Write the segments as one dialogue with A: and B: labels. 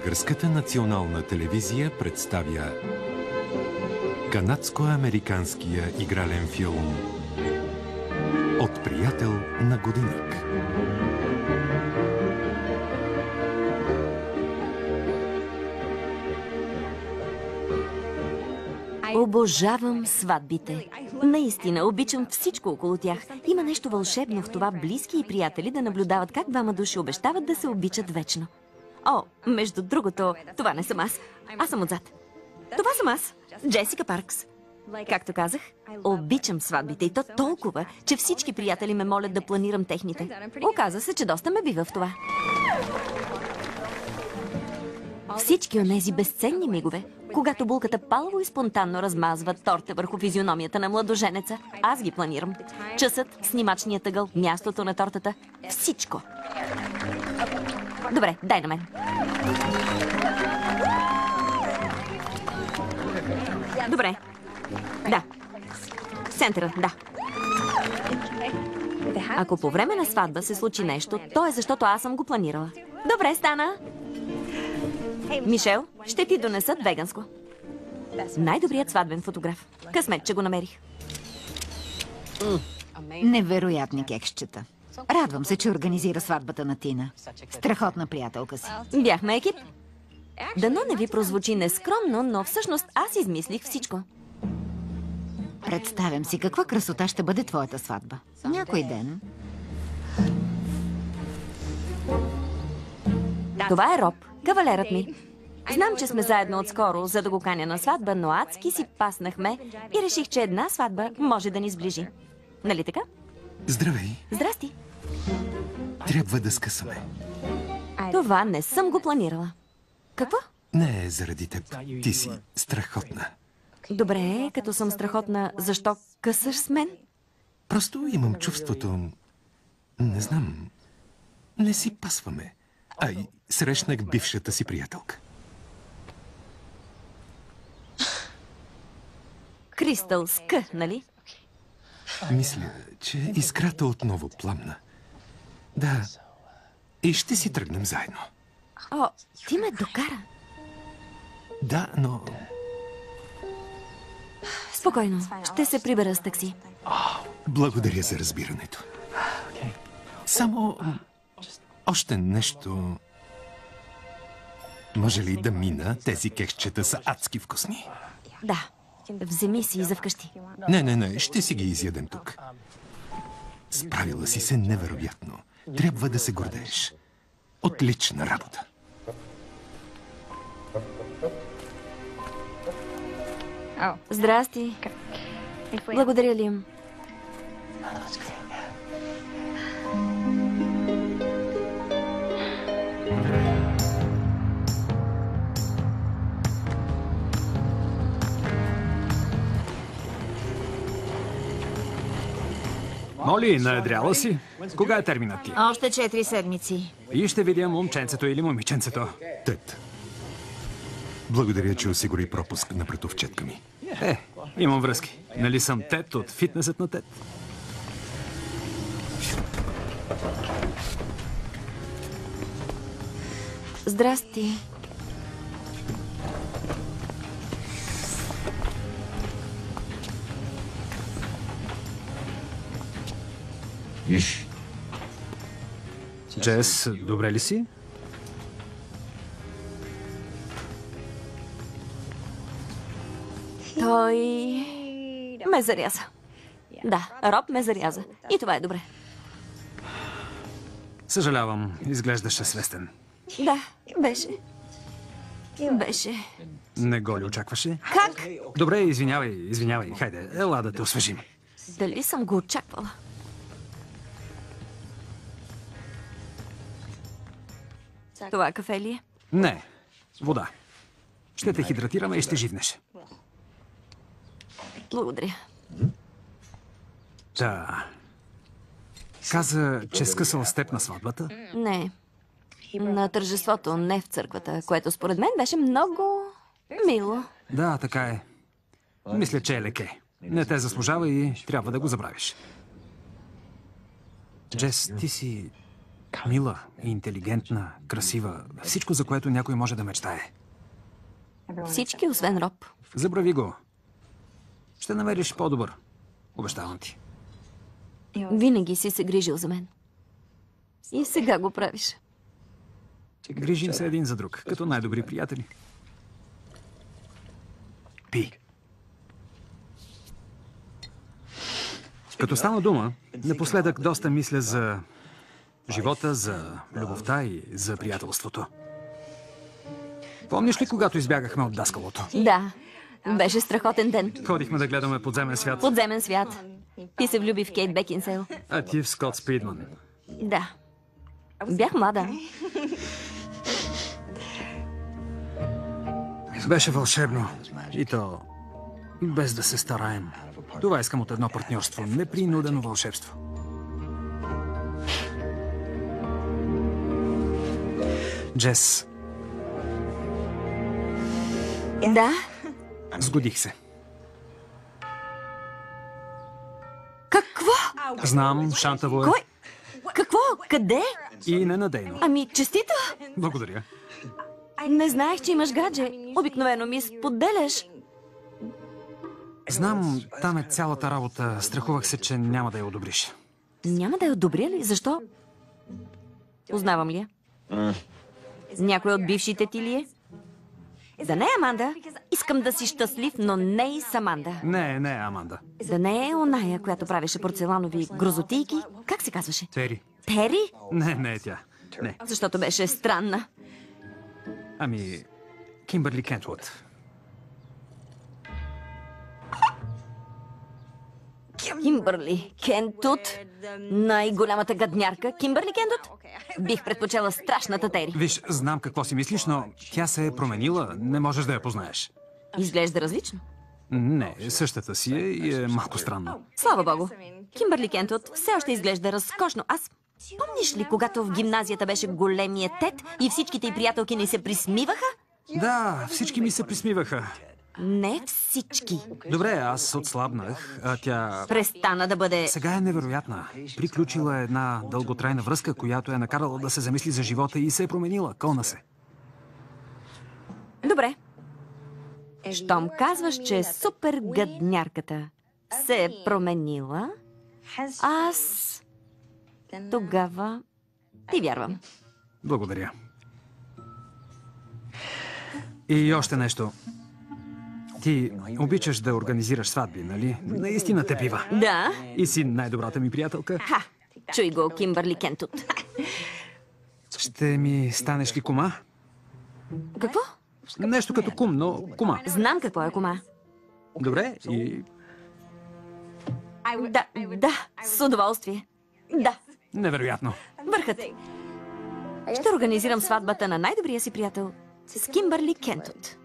A: Българската национална телевизия представя канадско-американския игрален филм От приятел на годиник.
B: Обожавам сватбите. Наистина, обичам всичко около тях. Има нещо вълшебно в това близки и приятели да наблюдават как двама души обещават да се обичат вечно. О, между другото, това не съм аз. Аз съм отзад. Това съм аз, Джесика Паркс. Както казах, обичам сватбите и то толкова, че всички приятели ме молят да планирам техните. Оказа се, че доста ме бива в това. Всички онези безценни мигове, когато булката палаво и спонтанно размазва торта върху физиономията на младоженеца, аз ги планирам. Часът, снимачният ъгъл, мястото на тортата, всичко. Добре, дай на мен. Добре. Да. Центъра, да. Ако по време на сватба се случи нещо, то е защото аз съм го планирала. Добре, стана. Мишел, ще ти донесат веганско. Най-добрият сватбен фотограф. Късмет, че го намерих.
C: Невероятни кексчета. Радвам се, че организира сватбата на Тина. Страхотна приятелка си.
B: Бяхме екип. Дано не ви прозвучи нескромно, но всъщност аз измислих всичко.
C: Представям си каква красота ще бъде твоята сватба. Някой ден.
B: Това е Роб, кавалерът ми. Знам, че сме заедно отскоро, за да го каня на сватба, но адски си паснахме и реших, че една сватба може да ни сближи. Нали така?
A: Здравей.
B: Здрасти.
A: Трябва да скъсаме.
B: Това не съм го планирала. Какво?
A: Не е заради теб. Ти си страхотна.
B: Добре, като съм страхотна, защо късаш с мен?
A: Просто имам чувството... Не знам... Не си пасваме. Ай, срещнах бившата си приятелка.
B: Кристал с К, нали?
A: Мисля, че искрата отново пламна. Да. И ще си тръгнем заедно.
B: О, ти ме докара.
A: Да, но...
B: Спокойно, ще се прибера с такси.
A: Благодаря за разбирането. Само... Още нещо... Може ли да мина? Тези кексчета са адски вкусни.
B: Да, вземи си за вкъщи.
A: Не, ще си ги изядем тук. Справила си се невероятно. Трябва да се гордееш. Отлична работа.
B: Здрасти. Благодаря, Лим.
D: Моли, наедряла си? Кога е терминът ти?
C: Още 4 седмици.
D: И ще видя момченцето или момиченцето.
A: Тед. Благодаря, че осигури пропуск на братовчетка ми.
D: Имам връзки. Нали съм Тед от фитнесът на Тед?
B: Здрасти.
D: Джес, добре ли си?
B: Той ме заряза. Да, Роб ме заряза. И това е добре.
D: Съжалявам, изглеждаше свестен.
B: Да, беше. Беше.
D: Не го ли очакваше?
B: Как?
D: Добре, извинявай. Хайде, ела да те освежим.
B: Дали съм го очаквала? Това кафе ли е?
D: Не, вода. Ще те хидратираме и ще живнеш.
B: Благодаря.
D: Да. Каза, че скъсал с теб на сватбата?
B: Не. На тържеството, не в църквата, което според мен беше много мило.
D: Да, така е. Мисля, че е леке. Не те заслужава и трябва да го забравиш. Джес, ти си Мила, интелигентна, красива. Всичко, за което някой може да мечтае.
B: Всички, освен Роб.
D: Забрави го. Ще намериш по-добър. Обещавам ти.
B: Винаги си се грижил за мен. И сега го правиш.
D: Грижим се един за друг, като най-добри приятели. Пи. Като стана дума, напоследък доста мисля за живота, за любовта и за приятелството. Помниш ли, когато избягахме от даскалото?
B: Да, беше страхотен ден.
D: Ходихме да гледаме подземен свят.
B: Подземен свят. Ти се влюби в Кейт Бекинсейл.
D: А ти в Скот Спидман.
B: Да. Бях млада.
D: Беше вълшебно. И то без да се стараем. Това искам от едно партньорство. Непринудено вълшебство. Джес,
B: Да?
D: сгодих се.
B: Какво?
D: Знам, шантаво е.
B: Кой? Какво? Къде?
D: И ненадейно.
B: Ами, честито!
D: Благодаря.
B: Не знаех, че имаш гадже. Обикновено ми споделяш.
D: Знам, там е цялата работа. Страхувах се, че няма да я одобриш.
B: Няма да я одобря ли? Защо? Познавам ли я? Някой от бившите ти ли е? Да не е Аманда. Искам да си щастлив, но не и с Аманда.
D: Не, Аманда.
B: Да не е оная, която правеше порцеланови грозотийки. Как се казваше?
D: Тери.
B: Тери?
D: Не е тя. Не.
B: Защото беше странна.
D: Ами, Кимбърли Кентвуд.
B: Кимбърли Кентут. Най-голямата гаднярка. Кимбърли Кентут? Бих предпочела страшната Тери.
D: Виж, знам какво си мислиш, но тя се е променила. Не можеш да я познаеш.
B: Изглежда различно.
D: Не, същата си е и е малко странна.
B: Слава богу. Кимбърли Кентут все още изглежда разкошно. Аз... Помниш ли, когато в гимназията беше големия Тед и всичките й приятелки ни се присмиваха?
D: Да, всички ми се присмиваха.
B: Не всички.
D: Добре, аз отслабнах, а тя...
B: Престана да бъде...
D: Сега е невероятна. Приключила е една дълготрайна връзка, която е накарала да се замисли за живота и се е променила. Кълна се.
B: Добре. Щом казваш, че супер гаднярката се е променила, аз... Тогава ти вярвам.
D: Благодаря. И още нещо. Ти обичаш да организираш сватби, нали? Наистина те бива.
B: Да.
D: И си най-добрата ми приятелка.
B: Ха! Чуй го, Кимбърли Кентут.
D: Ще ми станеш ли кума?
B: Какво?
D: Нещо като кум, но кума.
B: Знам какво е кума.
D: Добре, и...
B: Да, с удоволствие. Да,
D: Невероятно.
B: върхът. Ще организирам сватбата на най-добрия си приятел с Кимбърли Кентут.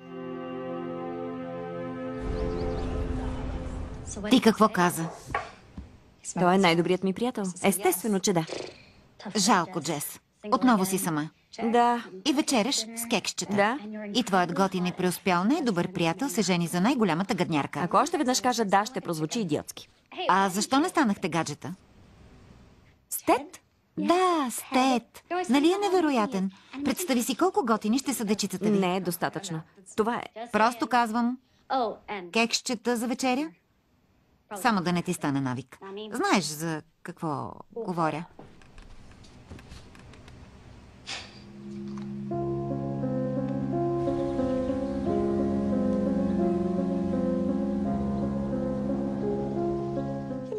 C: Ти какво каза?
B: Той е най-добрият ми приятел. Естествено, че да.
C: Жалко, Джес. Отново си сама.
B: Да,
C: И вечеряш с кексчета.
B: да.
C: И твоят готин и преуспял най-добър приятел се жени за най-голямата гаднярка.
B: Ако още веднъж кажа да, ще прозвучи идиотски.
C: А защо не станахте гаджета?
B: Стет?
C: Да, с Тед. Нали е невероятен? Представи си колко готини ще са дечицата ви.
B: Не е достатъчно. Това е.
C: Просто казвам, кексчета за вечеря? Само да не ти стане навик. Знаеш за какво говоря.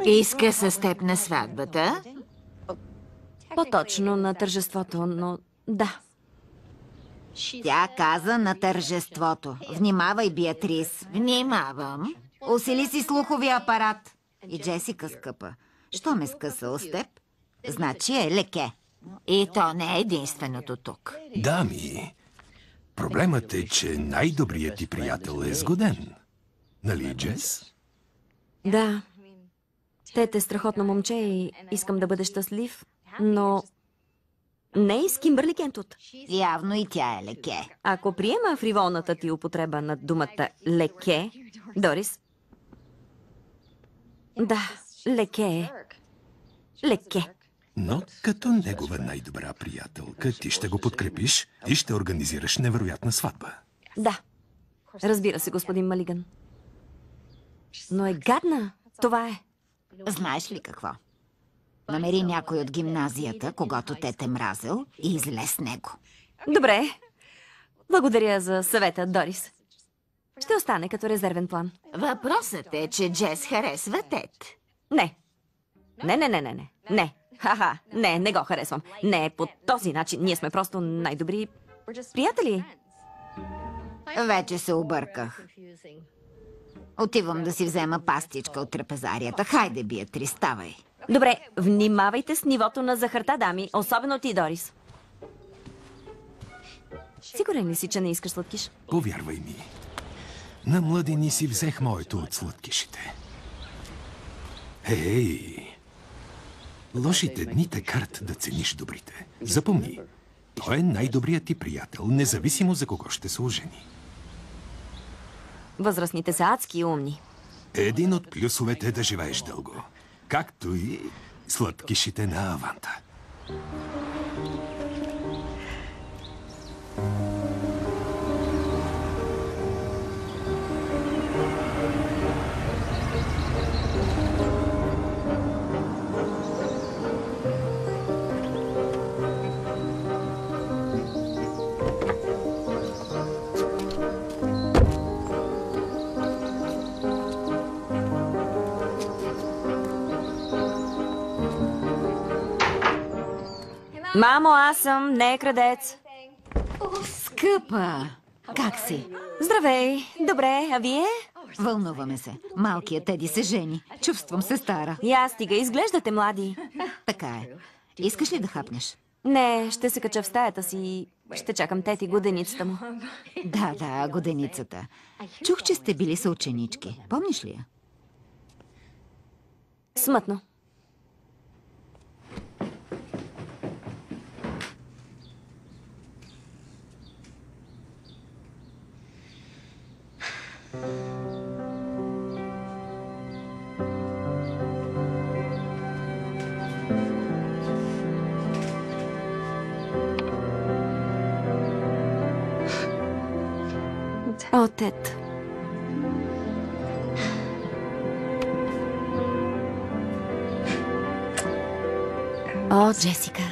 E: Иска с теб на сватбата?
B: По-точно на тържеството, но да.
C: Тя каза на тържеството. Внимавай, Беатрис.
E: Внимавам.
C: Усили си слуховия апарат. И Джесика, скъпа, що ме скъсал с теб, значи е леке.
E: И то не е единственото тук.
A: Дами, проблемът е, че най-добрият ти приятел е сгоден. Нали, Джес?
B: Да. Тед е страхотно момче и искам да бъде щастлив, но не и с Кимбърли Кентут.
C: Явно и тя е леке.
B: Ако приема фриволната ти употреба на думата леке, Дорис... Да, леке е. Леке.
A: Но като негова най-добра приятелка, ти ще го подкрепиш и ще организираш невероятна сватба.
B: Да. Разбира се, господин Малиган. Но е гадна. Това е.
C: Знаеш ли какво? Намери някой от гимназията, когато те мразил, и излез с него.
B: Добре. Благодаря за съвета, Дорис. Ще остане като резервен план.
E: Въпросът е, че Джес харесва Тед.
B: Не. Не. Ха-ха, не го харесвам. Не по този начин. Ние сме просто най-добри приятели.
C: Вече се обърках. Отивам да си взема пастичка от трапезарията. Хайде, Биатри, ставай.
B: Добре, внимавайте с нивото на захарта, дами. Особено ти, Дорис. Сигурен ли си, че не искаш сладкиш?
A: Повярвай ми. На младини си взех моето от сладкишите. Ей! Лошите дни те карат да цениш добрите. Запомни, той е най-добрият ти приятел, независимо за кого ще се ожени.
B: Възрастните са адски умни.
A: Един от плюсовете е да живееш дълго. Както и сладкишите на Аванта.
B: Мамо, аз съм, не е крадец.
C: Скъпа! Как си?
B: Здравей! Добре, а вие?
C: Вълнуваме се. Малкият Теди се жени. Чувствам се стара.
B: Я стига, изглеждате млади.
C: Така е. Искаш ли да хапнеш?
B: Не, ще се кача в стаята си и ще чакам тети годеницата му.
C: Да, годеницата. Чух, че сте били съученички. Помниш ли я?
B: Смътно. О, Тед. О, Джесика.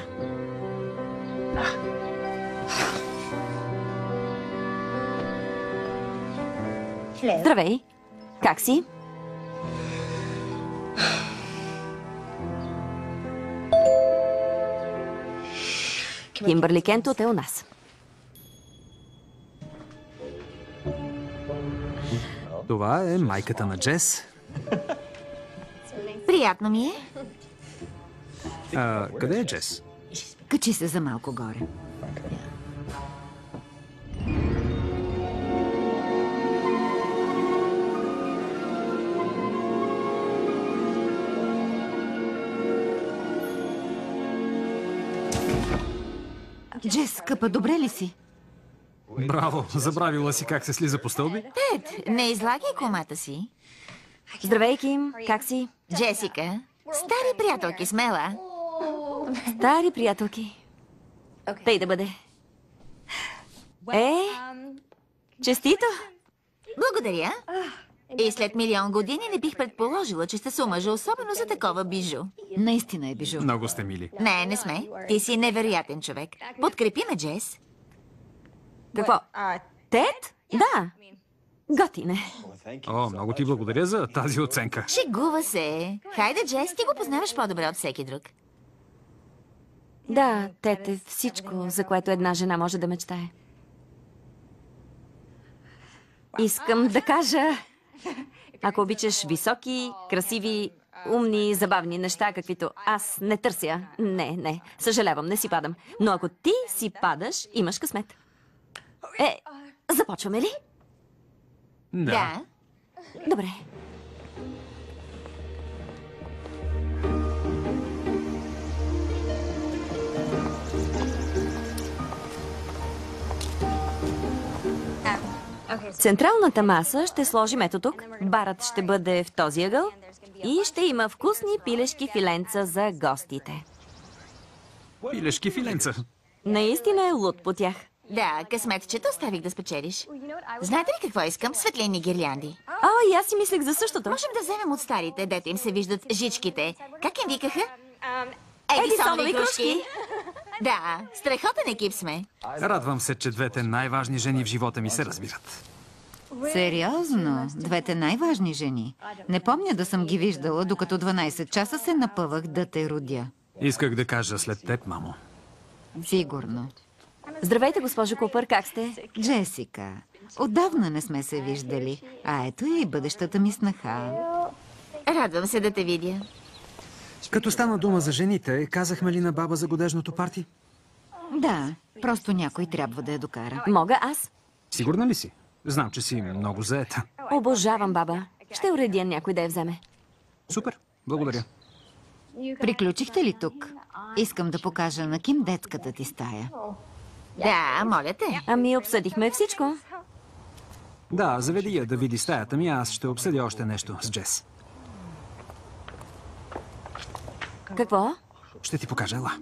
B: Здравей. Как си? Кимбърли Кентот е у нас.
D: Това е майката на Джес.
E: Приятно ми е.
D: Къде е Джес?
C: Качи се за малко горе. Джес, скъпа, добре ли си?
D: Браво! Забравила си как се слиза по стълби?
E: Тед, не излагай комата си.
B: Здравей, Ким. Как си?
E: Джесика, стари приятелки, смела.
B: Стари приятелки. Тъй да бъде. Честито!
E: Благодаря. И след милион години не бих предположила, че сте с омъжа, особено за такова бижу.
C: Наистина е бижу.
D: Много сте мили.
E: Не сме. Ти си невероятен човек. Подкрепи ме, Джес.
B: Какво? Тед? Да. Готин е.
D: О, много ти благодаря за тази оценка.
E: Шегува се. Хайде, Джес, ти го познаваш по-добре от всеки друг.
B: Да, Тед е всичко, за което една жена може да мечтае. Искам да кажа, ако обичаш високи, красиви, умни, забавни неща, каквито аз не търся. Не. Съжалявам, не си падам. Но ако ти си падаш, имаш късмет. Започваме ли?
E: Да.
B: Добре. Централната маса ще сложим ето тук, барът ще бъде в този ъгъл и ще има вкусни пилешки филенца за гостите.
D: Пилешки филенца.
B: Наистина е луд по тях.
E: Да, късметчето оставих да спечелиш. Знаете ли какво искам? Светлини гирлянди.
B: О, и аз си мислех за същото.
E: Можем да вземем от старите, дето им се виждат жичките. Как им викаха?
B: Едисонови кружки.
E: Да, страхотен екип сме.
D: Радвам се, че двете най-важни жени в живота ми се разбират.
C: Сериозно? Двете най-важни жени? Не помня да съм ги виждала, докато 12 часа се напъвах да те родя.
D: Исках да кажа след теб, мамо.
C: Сигурно.
B: Здравейте, госпожо Купър, как сте?
C: Джесика, отдавна не сме се виждали. А ето и бъдещата ми снаха.
E: Радвам се да те видя.
D: Като стана дума за жените, казахме ли на баба за годежното парти?
C: Да, просто някой трябва да я докара.
B: Мога аз?
D: Сигурна ли си? Знам, че си много заета.
B: Обожавам баба. Ще уредя някой да я вземе.
D: Супер, благодаря.
C: Приключихте ли тук? Искам да покажа на Ким детската ти стая.
E: Да, моля те.
B: Ами обсъдихме всичко.
D: Да, заведи я да види стаята ми, аз ще обсъдя още нещо с Джес.
B: Какво?
D: Ще ти покажа, ела.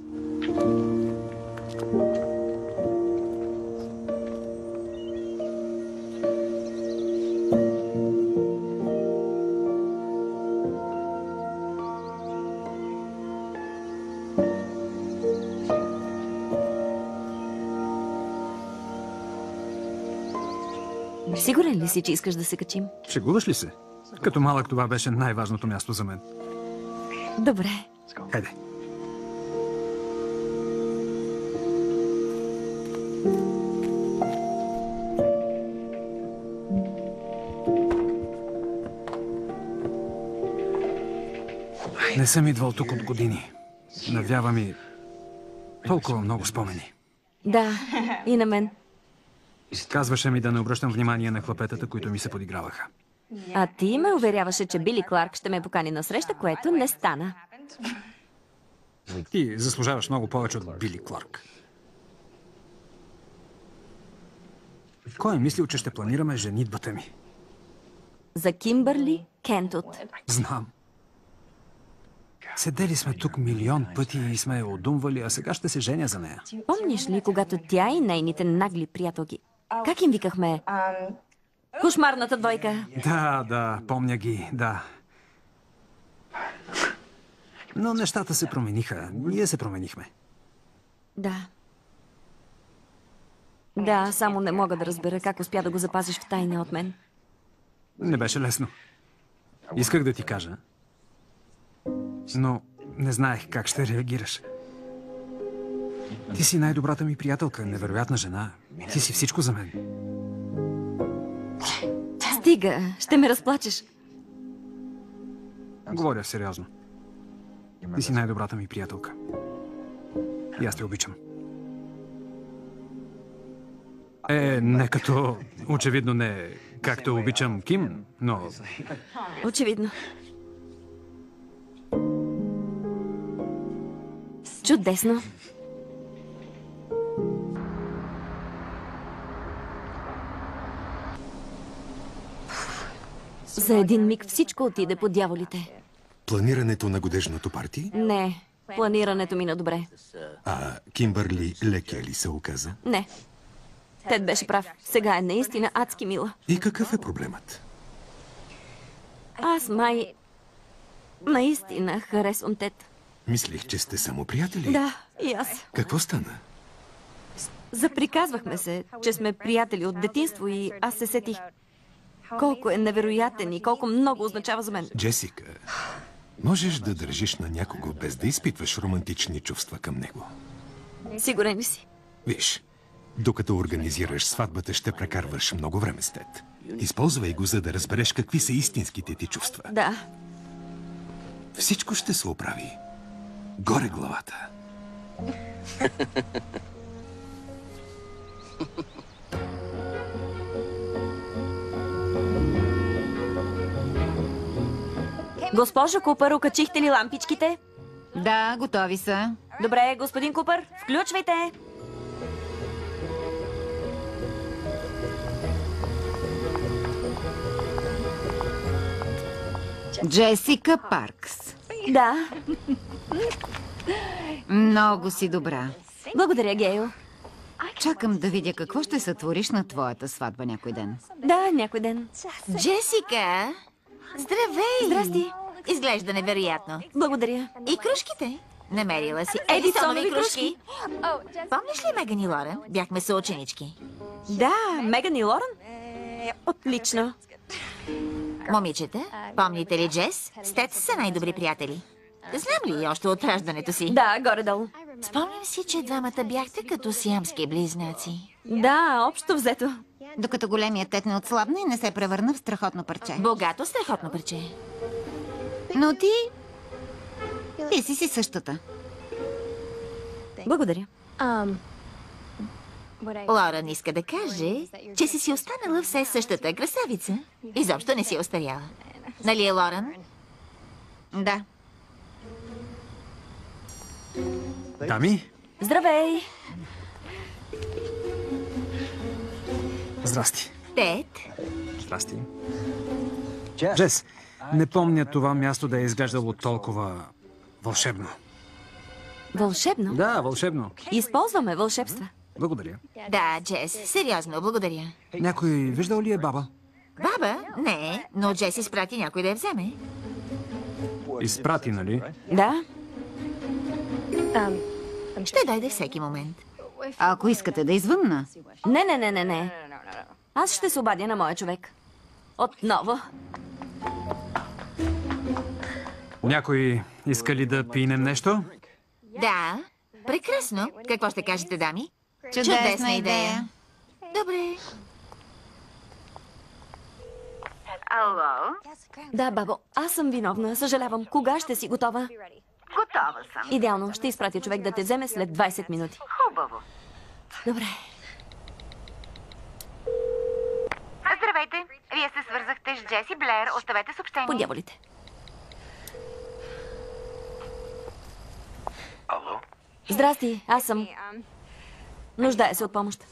B: Сигурен ли си, че искаш да се качим?
D: Шегуваш ли се? Като малък това беше най-важното място за мен.
B: Добре.
D: Хайде. Не съм идвал тук от години. Навява ми толкова много спомени.
B: Да, и на мен.
D: Казваше ми да не обръщам внимание на хлапетата, които ми се подиграваха.
B: А ти ме уверяваше, че Били Кларк ще ме покани на среща, което не стана.
D: Ти заслужаваш много повече от Били Кларк. Кой е мислил, че ще планираме женитбата ми?
B: За Кимбърли Кентут.
D: Знам. Седели сме тук милион пъти и сме я одумвали, а сега ще се женя за нея.
B: Помниш ли, когато тя и нейните нагли приятелки... Как им викахме? Кошмарната двойка.
D: Да, помня ги, да. Но нещата се промениха. Ние се променихме.
B: Да. Да, само не мога да разбера как успя да го запазиш в тайна от мен.
D: Не беше лесно. Исках да ти кажа, но не знаех как ще реагираш. Ти си най-добрата ми приятелка, невероятна жена. Ти си всичко за мен.
B: Стига, ще ме разплачеш.
D: Говоря сериозно. Ти си най-добрата ми приятелка. И аз те обичам. Не като... Очевидно не както обичам Ким, но...
B: Очевидно. Чудесно. За един миг всичко отиде по дяволите.
A: Планирането на годежното парти?
B: Не, планирането мина добре.
A: А Кимбърли лекия ли се оказа?
B: Не. Тед беше прав. Сега е наистина адски мила.
A: И какъв е проблемът?
B: Аз май... наистина харесвам Тед.
A: Мислих, че сте само приятели.
B: Да, и аз.
A: Какво стана?
B: Заприказвахме се, че сме приятели от детинство и аз се сетих колко е невероятен и колко много означава за мен.
A: Джесика, можеш да държиш на някого без да изпитваш романтични чувства към него.
B: Сигурен ли си?
A: Виж, докато организираш сватбата, ще прекарваш много време с Тед. Използвай го, за да разбереш какви са истинските ти чувства.
B: Да.
A: Всичко ще се оправи. Горе главата.
B: Госпожо Купър, окачихте ли лампичките?
C: Да, готови са.
B: Добре, господин Купър, включвайте.
C: Джесика Паркс.
B: Да.
C: Много си добра.
B: Благодаря, Гейл.
C: Чакам да видя какво ще сътвориш на твоята сватба някой ден.
B: Да, някой ден.
E: Джесика! Здравей!
B: Здрасти.
E: Изглежда невероятно.
B: Благодаря.
E: И кружките? Намерила си
B: Едисонови кружки.
E: Помниш ли Меган и Лорен? Бяхме съученички.
B: Да, Меган и Лорен. Отлично.
E: Момичета, помните ли Джес? Стец са най-добри приятели. Знам ли още от раждането си?
B: Да, горе-долу.
E: Спомням си, че двамата бяхте като сиамски близнаци.
B: Да, общо взето.
C: Докато големият тет не отслабна и не се превърна в страхотно парче.
E: Богато, страхотно парче.
C: Но ти си същата.
B: Благодаря.
E: Лорен иска да каже, че си останала все същата красавица. Изобщо не си остаряла. Нали е, Лорен?
C: Да.
D: Дами,
B: Здравей.
D: здрасти.
E: Тед,
D: Здрасти. Джес, не помня това място да е изглеждало толкова вълшебно.
B: Вълшебно?
D: Да, вълшебно.
B: Използваме вълшебства.
D: Благодаря.
E: да, Джес, сериозно, благодаря.
D: Някой виждал ли е баба?
E: Баба? Не, но Джес изпрати някой да я вземе.
D: Изпрати, нали?
B: Да.
E: Ще дойде всеки момент.
C: А ако искате да извънна,
B: Не. Аз ще се обадя на моя човек. Отново.
D: Някой иска ли да пинем нещо?
E: Да, прекрасно. Какво ще кажете, дами?
C: чудесна идея.
E: Добре.
C: Ало?
B: Да, бабо, аз съм виновна. Съжалявам. Кога ще си готова?
C: Готова съм.
B: Идеално. Ще изпратя човек да те вземе след 20 минути.
C: Хубаво.
B: Добре.
C: Здравейте. Вие се свързахте с Джеси Блер. Оставете съобщение.
B: По дяволите.
A: Ало?
B: Здрасти, аз съм. Нуждая се от помощ.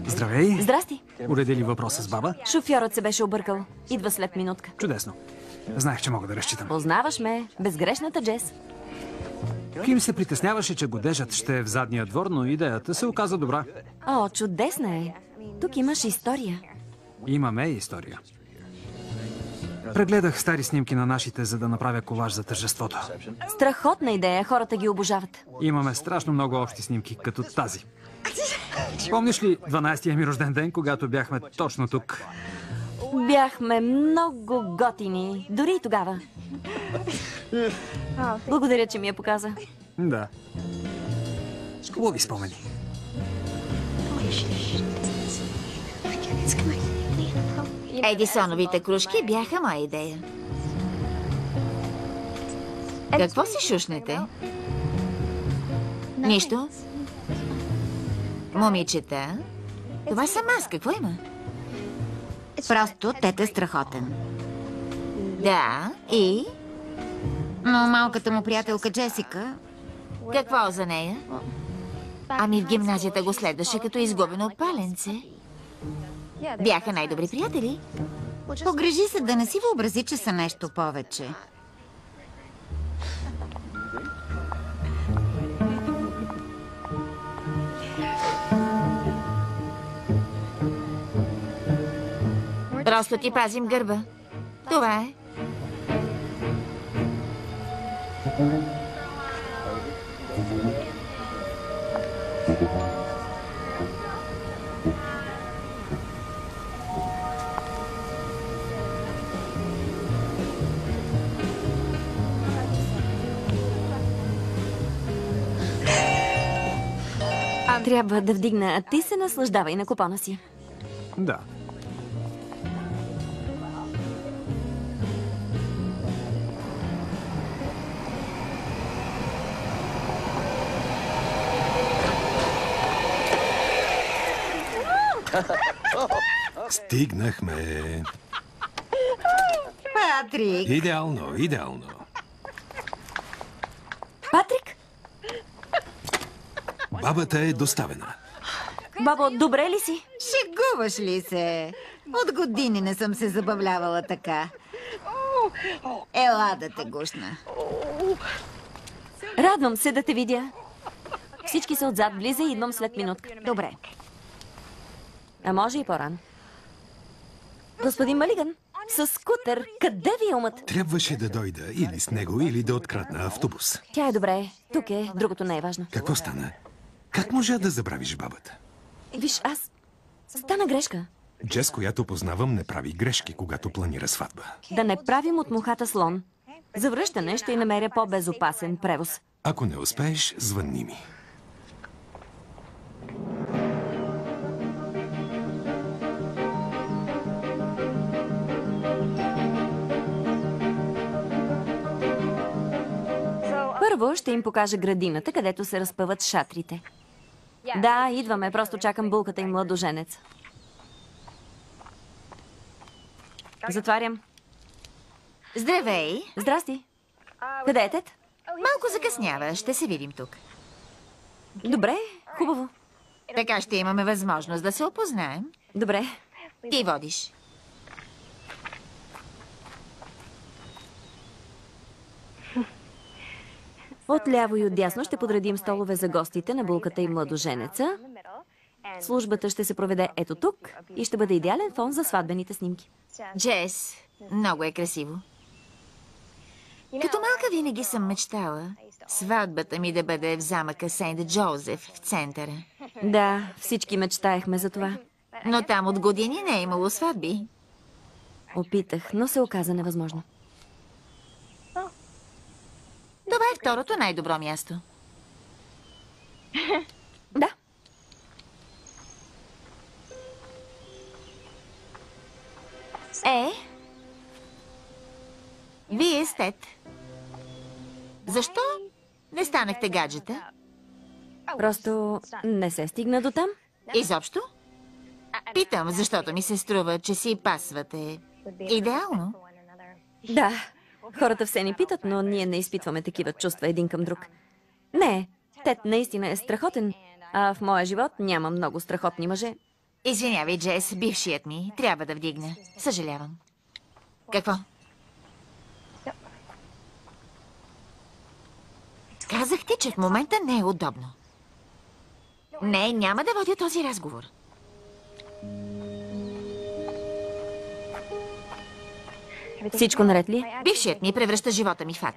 D: Здравей.
B: Здрасти.
D: Уреди ли въпроса с баба?
B: Шофьорът се беше объркал. Идва след минутка.
D: Чудесно. Знаех, че мога да разчитам.
B: Познаваш ме. Безгрешната Джес.
D: Ким се притесняваше, че годежът ще е в задния двор, но идеята се оказа добра.
B: О, чудесна е. Тук имаш история.
D: Имаме история. Прегледах стари снимки на нашите, за да направя колаж за тържеството.
B: Страхотна идея. Хората ги обожават.
D: Имаме страшно много общи снимки, като тази. Помниш ли 12-я ми рожден ден, когато бяхме точно тук?
B: Бяхме много готини. Дори и тогава. Благодаря, че ми я показа.
D: Да. Хубави спомени.
E: Едисоновите кружки бяха моя идея. Какво си шушнете? Нищо. Момичета, това съм аз. Какво има?
C: Просто тет е страхотен.
E: Да, и?
C: Но малката му приятелка Джесика...
E: Какво за нея? Ами в гимназията го следваше като изгубено паленце. Бяха най-добри приятели.
C: Погрежи се да не си въобрази, че са нещо повече.
E: Просто ти пазим гърба. Това е.
B: Трябва да вдигна, а ти се наслаждавай на купона си.
D: Да.
A: Стигнахме.
C: Патрик!
A: Идеално, идеално.
B: Патрик?
A: Бабата е доставена.
B: Бабо, добре ли си?
C: Шегуваш ли се? От години не съм се забавлявала така. Ела да те гушна.
B: Радвам се да те видя. Всички са отзад, влиза и идвам след минутка.
C: Добре.
B: А може и по-рано. Господин Малиган, с скутер, къде ви е умът?
A: Трябваше да дойда или с него, или да открадна автобус.
B: Тя е добре. Тук е. Другото не е важно.
A: Какво стана? Как можа да забравиш бабата?
B: Виж, аз... Стана грешка.
A: Джес, която познавам, не прави грешки, когато планира сватба.
B: Да не правим от мухата слон. За връщане ще й намеря по-безопасен превоз.
A: Ако не успееш, звънни ми.
B: Първо ще им покажа градината, където се разпъват шатрите. Да, идваме, просто чакам булката и младоженец. Затварям.
E: Здравей!
B: Здрасти. Къде е Тед?
E: Малко закъснява. Ще се видим тук.
B: Добре, хубаво.
E: Така ще имаме възможност да се опознаем.
B: Добре.
E: Ти водиш.
B: Отляво и отдясно ще подредим столове за гостите на булката и младоженеца. Службата ще се проведе ето тук и ще бъде идеален фон за сватбените снимки.
E: Джес, много е красиво. Като малка винаги съм мечтала сватбата ми да бъде в замъка Сейнт Джозеф в центъра.
B: Да, всички мечтаехме за това.
E: Но там от години не е имало сватби.
B: Опитах, но се оказа невъзможно.
E: Това е второто най-добро място.
B: Да.
E: Вие сте. Защо не станахте гаджета?
B: Просто не се стигна до там.
E: Изобщо? Питам, защото ми се струва, че си пасвате. Идеално.
B: Да, хората все ни питат, но ние не изпитваме такива чувства един към друг. Не, Тед наистина е страхотен, а в моя живот няма много страхотни мъже.
E: Извинявай, Джес, бившият ми. Трябва да вдигна. Съжалявам. Какво? Казах ти, че в момента не е удобно. Не, няма да водя този разговор.
B: Всичко наред ли?
E: Бившият ми превръща живота ми в ад.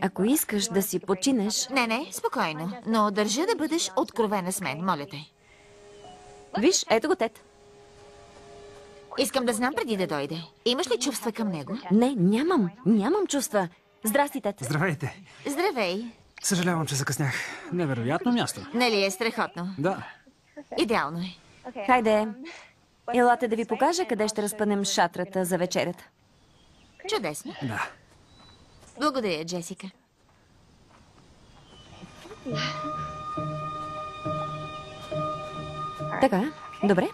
B: Ако искаш да си починеш,
E: Не, спокойно. Но държа да бъдеш откровена с мен, моля те.
B: виж, ето го Тед.
E: Искам да знам преди да дойде. Имаш ли чувства към него?
B: Не, нямам чувства. Здрасти, Тед.
D: Здравейте.
E: Здравей.
D: Съжалявам, че закъснях. Невероятно място.
E: Нали е страхотно?
D: Да.
E: Идеално е.
B: Хайде, елате да ви покажа къде ще разпънем шатрата за вечерята.
E: Чудесно.
D: Да.
E: Благодаря, Джесика.
B: Така, добре.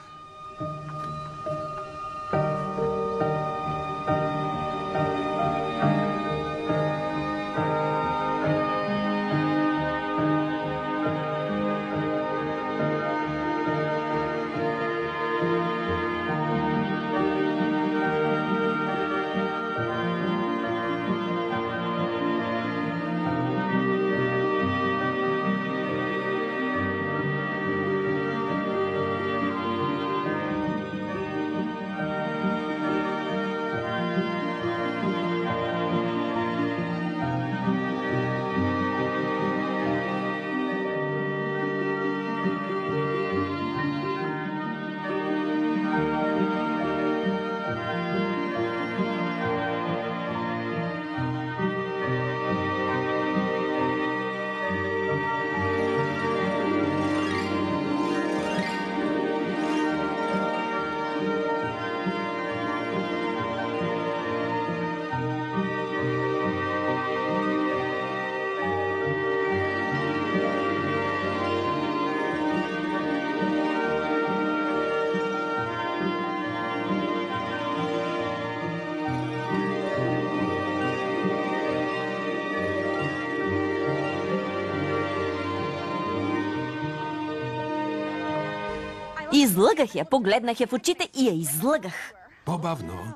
B: Излъгах я, погледнах я в очите и я излъгах.
A: По-бавно.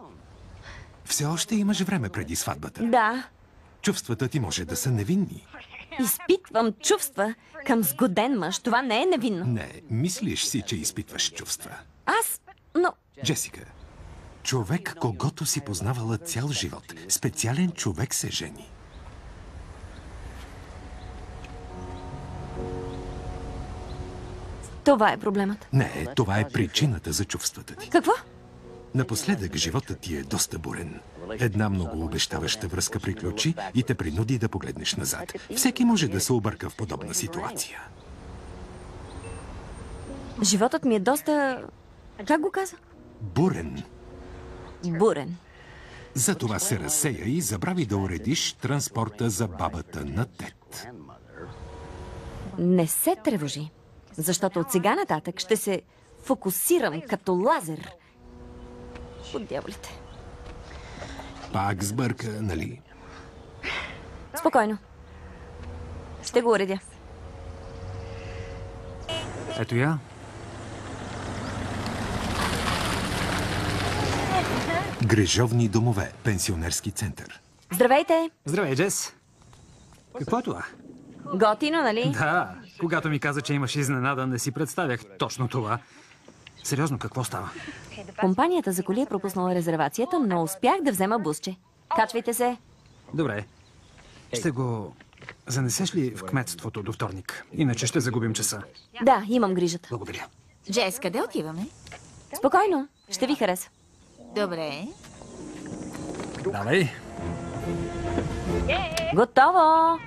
A: Все още имаш време преди сватбата.
B: Да,
A: Чувствата ти може да са невинни.
B: изпитвам чувства към сгоден мъж. Това не е невинно.
A: Не, мислиш си, че изпитваш чувства.
B: Но
A: Джесика, човек, когото си познавала цял живот, специален човек се жени.
B: това е проблемът.
A: Не, това е причината за чувствата ти.
B: Какво?
A: Напоследък животът ти е доста бурен. Една много обещаваща връзка приключи и те принуди да погледнеш назад. Всеки може да се обърка в подобна ситуация.
B: Животът ми е доста... Как го каза?
A: Бурен.
B: Бурен.
A: Затова се разсея и забрави да уредиш транспорта за бабата на Тед.
B: Не се тревожи, защото от сега нататък ще се фокусирам като лазер. От дяволите.
A: Пак сбърка, нали?
B: Спокойно. Ще го уредя.
D: Ето я.
A: Грижовни домове, пенсионерски център.
B: Здравейте!
D: Здравей, Джес. Какво е това?
B: Готино, нали?
D: Да, когато ми каза, че имаш изненада, не си представях точно това. Сериозно, какво става?
B: Компанията за коли е пропуснала резервацията, но успях да взема бусче. Качвайте се.
D: Добре. Ще го занесеш ли в кметството до вторник? Иначе ще загубим часа.
B: Да, имам грижата.
D: Благодаря.
E: Джес, къде отиваме?
B: Спокойно, ще ви хареса.
E: Добре.
D: Давай.
B: Готово!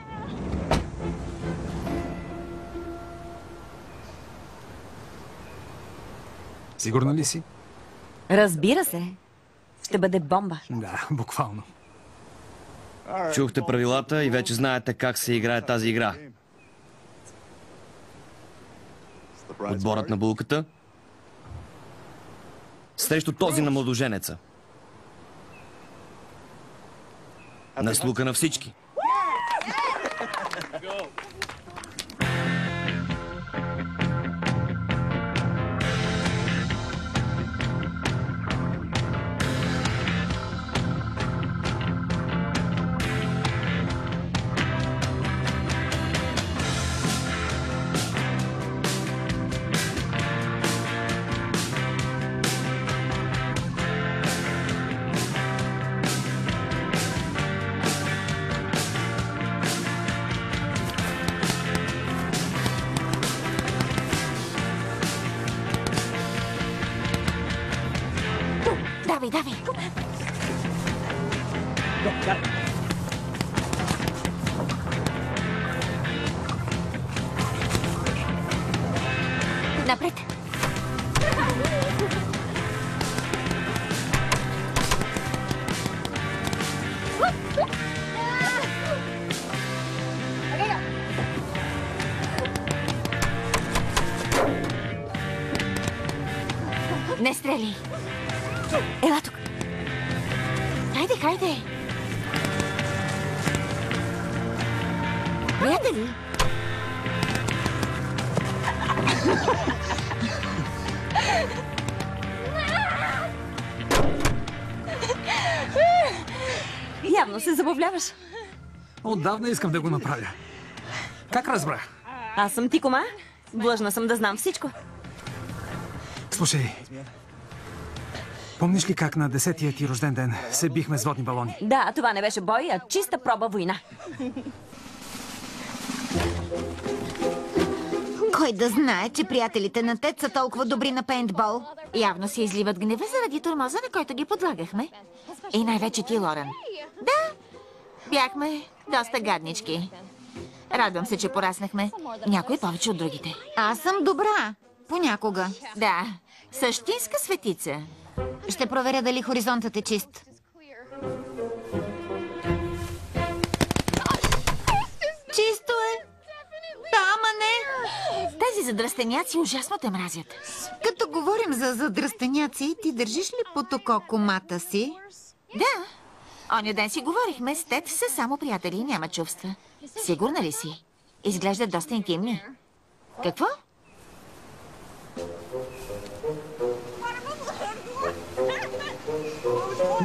D: Сигурна ли си?
B: Разбира се. Ще бъде бомба.
D: Да, буквално.
F: Чухте правилата и вече знаете как се играе тази игра. Отборът на булката срещу този на младоженеца. Наслука на всички.
E: Давай, давай. Напред. Не стреляй. Ела тук. Хайде, хайде. Приятели.
B: Явно се забавляваш.
D: Отдавна искам да го направя. Как разбра?
B: Аз съм ти кома. Длъжна съм да знам всичко.
D: Слушай, помниш ли как на 10-тия ти рожден ден се бихме с водни балони?
B: Да, това не беше бой, а чиста проба война.
C: Кой да знае, че приятелите на Тед са толкова добри на пейнтбол?
E: Явно се изливат гнева заради тормоза, на който ги подлагахме. И най-вече ти, Лорен. Да, бяхме доста гаднички. Радвам се, че пораснахме. Някой повече от другите.
C: Аз съм добра. Понякога.
E: Да, същинска светица.
C: Ще проверя дали хоризонтът е чист. Чисто е. Да, ама не.
E: Тези задръстеняци ужасно те мразят.
C: Като говорим за задръстеняци, ти държиш ли под око комата си?
E: Да. Оня ден си говорихме, с Тед са само приятели и няма чувства. Сигурна ли си? Изглеждат доста интимни. Какво?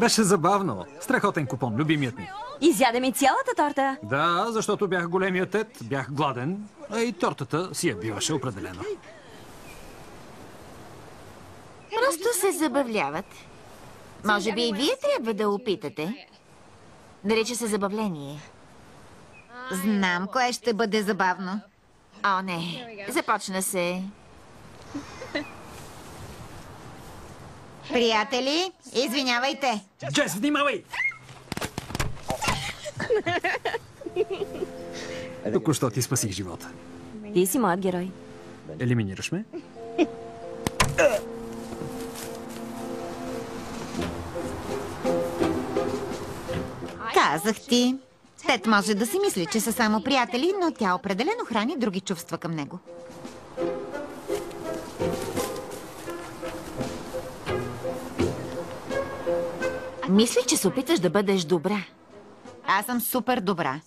D: Беше забавно. Страхотен купон, любимият ми.
B: Изяде ми цялата торта.
D: Да, защото бях големият тет, бях гладен, а и тортата си я биваше определено.
E: Просто се забавляват. Може би и вие трябва да опитате. Нарича се забавление.
C: Знам кое ще бъде забавно.
E: О, не. Започна се.
C: Приятели, извинявайте.
D: Джес, внимавай! Току-що ти спасих живота.
B: Ти си моят герой.
D: Елиминираш ме?
C: Казах ти. Тед може да си мисли, че са само приятели, но тя определено храни други чувства към него.
E: Мислих, че се опиташ да бъдеш добра.
C: Аз съм супер добра.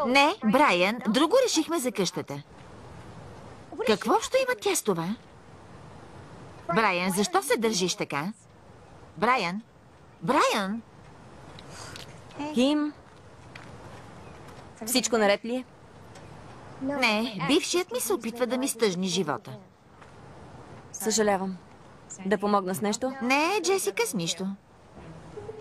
E: Не, Брайан, друго решихме за къщата. Какво общо има тя с това? Брайан, защо се държиш така? Брайан? Брайан?
B: Ким? Всичко наред ли е?
E: Не, бившият ми се опитва да ми стъжни живота.
B: Съжалявам. Да помогна с нещо?
E: Не, Джесика, с нищо.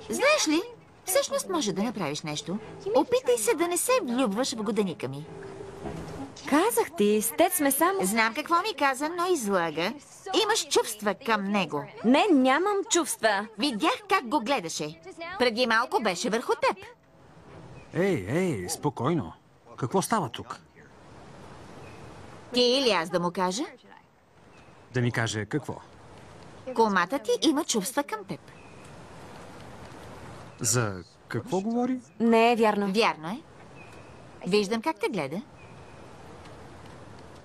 E: Знаеш ли, всъщност може да направиш нещо. Опитай се да не се влюбваш в годеника ми.
B: Казах ти, с Тед сме само...
E: Знам какво ми каза, но излага. Имаш чувства към него.
B: Не, нямам чувства.
E: Видях как го гледаше. Преди малко беше върху теб.
D: Ей, спокойно. Какво става тук?
E: Ти или аз да му кажа?
D: Да ми каже какво?
E: Кумата ти има чувства към теб.
D: За какво говори?
B: Не е вярно.
E: Вярно е. Виждам как те гледа.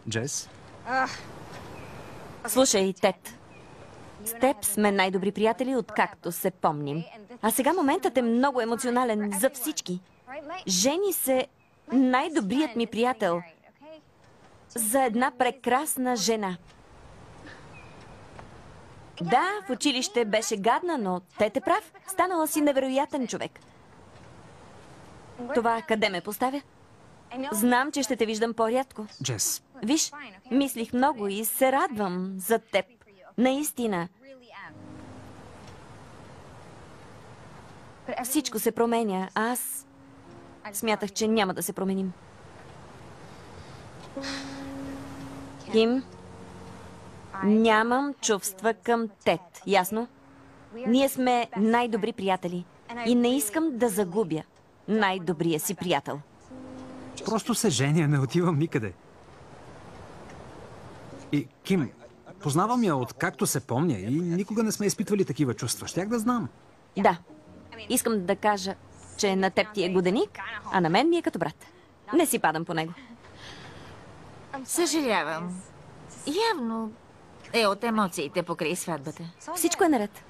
D: Джес?
B: Слушай, Тед. С теб сме най-добри приятели, откакто се помним. А сега моментът е много емоционален за всички. Жени се най-добрият ми приятел за една прекрасна жена. Да, в училище беше гадна, но Тед е прав. Станала си невероятен човек. Това къде ме поставя? Знам, че ще те виждам по-рядко.
D: Джес,
B: Виж, мислих много и се радвам за теб. Наистина. Всичко се променя, а аз смятах, че няма да се променим. Ким, нямам чувства към Тед, ясно? Ние сме най-добри приятели и не искам да загубя най-добрия си приятел.
D: просто се женя, не отивам никъде. И, Ким, познавам я откакто се помня и никога не сме изпитвали такива чувства. Щях да знам.
B: Да, искам да кажа, че на теб ти е годеник, а на мен ми е като брат. Не си падам по него.
E: Съжалявам. Явно е от емоциите покрай сватбата.
B: Всичко е наред.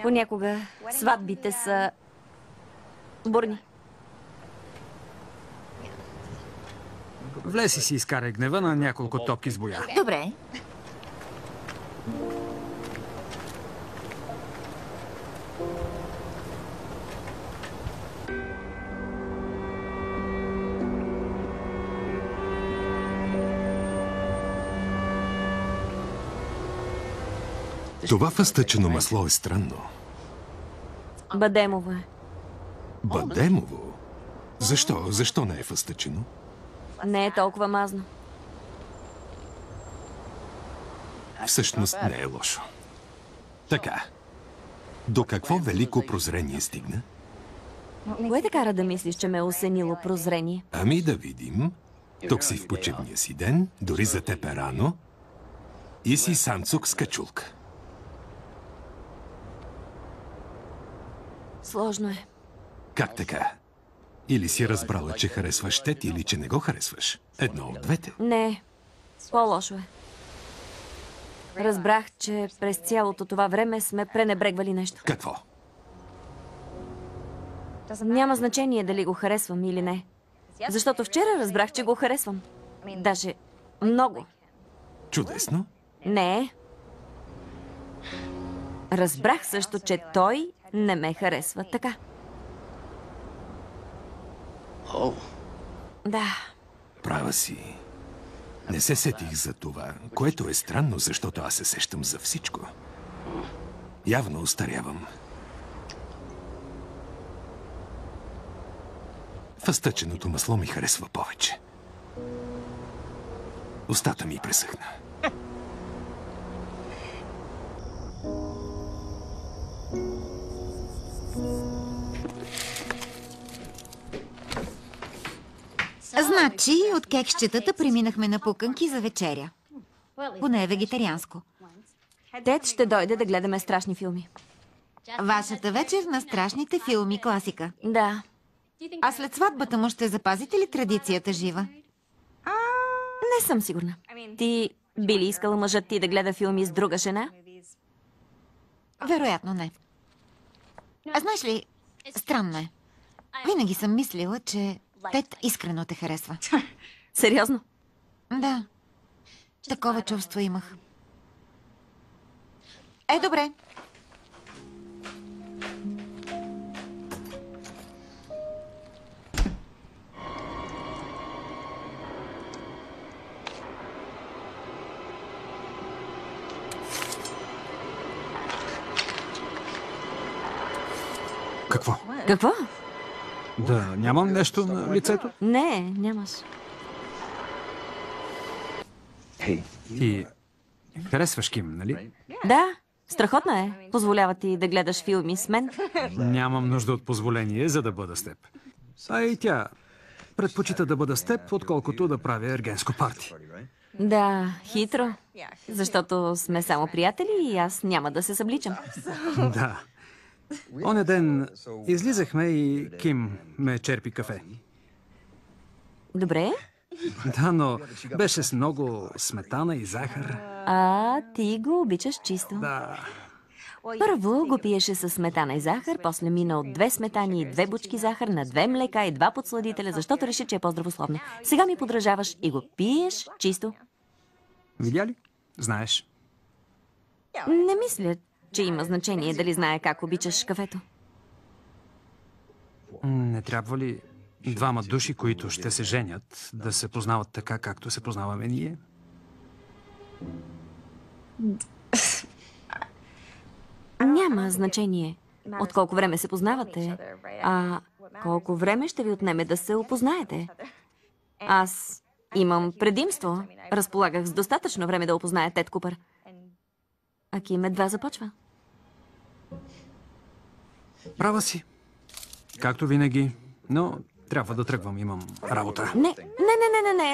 B: Понякога сватбите са бурни.
D: Влез и си изкарай гнева на няколко топки с боя.
E: Добре.
A: Това фъстъчено масло е странно.
B: Бадемово е.
A: Бадемово? Защо? Защо не е фъстъчено?
B: Не е толкова мазно.
A: Всъщност не е лошо. Така. До какво велико прозрение стигна?
B: Кое те кара да мислиш, че ме е осенило прозрение?
A: Ами да видим. Тук си в почивния си ден, дори за теб е рано, и си самцук с качулка.
B: Сложно е.
A: Как така? Или си разбрала, че харесваш Тед, или че не го харесваш? Едно от двете.
B: Не, по-лошо е. Разбрах, че през цялото това време сме пренебрегвали нещо.
A: Какво?
B: Няма значение дали го харесвам или не. Защото вчера разбрах, че го харесвам. Даже много.
A: Чудесно.
B: Не. Разбрах също, че той не ме харесва така. Да.
A: Права си. Не се сетих за това, което е странно, защото аз се сещам за всичко. Явно остарявам. Фъстъченото масло ми харесва повече. Устата ми пресъхна.
C: Значи, от кексчетата преминахме на пуканки за вечеря. Поне е вегетарианско.
B: Тед ще дойде да гледаме страшни филми.
C: Вашата вечер на страшните филми класика.
B: Да.
C: А след сватбата му ще запазите ли традицията жива?
B: Не съм сигурна. Ти би ли искала мъжът ти да гледа филми с друга жена?
C: Вероятно не. А знаеш ли, странно е. Винаги съм мислила, че Тед искрено те харесва.
B: Сериозно?
C: Да. Такова чувство имах. Добре.
D: Какво?
B: Какво?
D: Да нямам нещо на лицето?
B: Не, нямаш.
D: Ти харесваш Ким, нали?
B: Да, страхотно е. Позволява ти да гледаш филми с мен.
D: Нямам нужда от позволение, за да бъда с теб. А и тя предпочита да бъда с теб, отколкото да правя ергенско парти.
B: Да, хитро. Защото сме само приятели и аз няма да се събличам.
D: Да. Оня ден излизахме и Ким ме черпи кафе.
B: Добре.
D: Да, но беше с много сметана и захар.
B: А ти го обичаш чисто.
D: Да.
B: Първо го пиеше с сметана и захар, после мина от 2 сметани и 2 бучки захар на 2 млека и 2 подсладителя, защото реши, че е по-здравословно. Сега ми подражаваш и го пиеш чисто.
D: Видя ли? Знаеш.
B: Не мисля, че има значение дали знае как обичаш кафето.
D: Не трябва ли двама души, които ще се женят, да се познават така, както се познаваме ние?
B: Няма значение от колко време се познавате, а колко време ще ви отнеме да се опознаете. Аз имам предимство. Разполагах с достатъчно време да опозная Тед Купър. А Ким едва започва.
D: Права си. Както винаги. Но трябва да тръгвам, имам работа.
B: Не.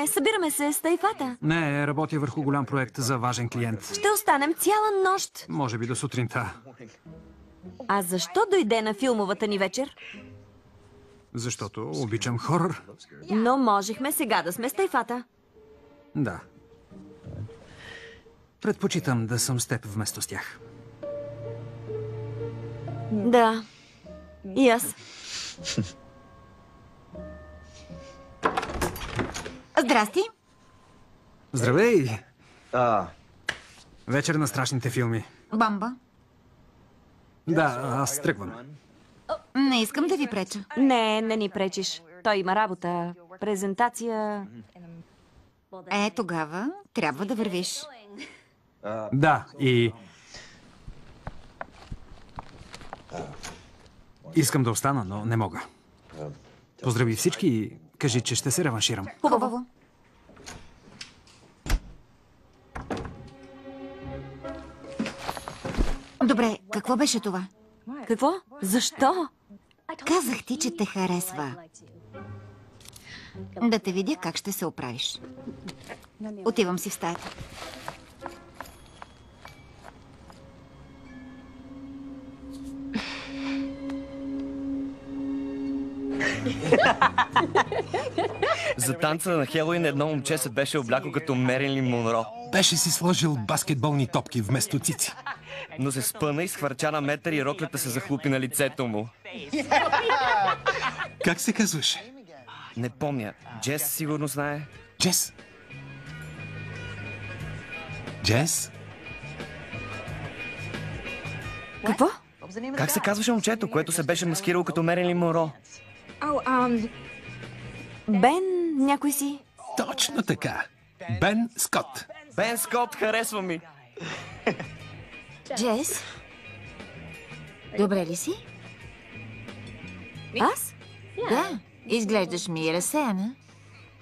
B: Събираме се с тайфата.
D: Не, работя върху голям проект за важен клиент.
B: Ще останем цяла нощ.
D: Може би до сутринта.
B: А защо дойде на филмовата ни вечер?
D: Защото обичам хорър.
B: Но можехме сега да сме с тайфата.
D: Да. Предпочитам да съм с теб вместо с тях.
B: Да. И аз.
C: Здрасти.
D: Здравей! Вечер на страшните филми.
C: Бамба.
D: Да, аз тръгвам.
C: Не искам да ви преча.
B: Не ни пречиш. Той има работа. Презентация.
C: Тогава трябва да вървиш.
D: Да, и... Искам да остана, но не мога. Поздрави всички и кажи, че ще се реванширам.
C: Хубаво. Добре, какво беше това?
B: Какво? Защо?
C: Казах ти, че те харесва. Да те видя как ще се оправиш. Отивам си в стаята.
F: За танца на Хелоуин едно момче се беше обляко като Мерилин Монро.
A: Беше си сложил баскетболни топки вместо цици.
F: Но се спъна и схвърча на метър и роклята се захлупи на лицето му.
A: Как се казваше?
F: Не помня. Джес сигурно знае.
A: Джес? Джес?
B: Какво?
F: Как се казваше момчето, което се беше маскирало като Мерилин Монро?
B: Бен, някой си?
A: Точно така. Бен Скот.
F: Бен Скот, харесва ми.
E: Джес? Добре ли си?
B: Аз?
E: Да. Изглеждаш ми разсеяна.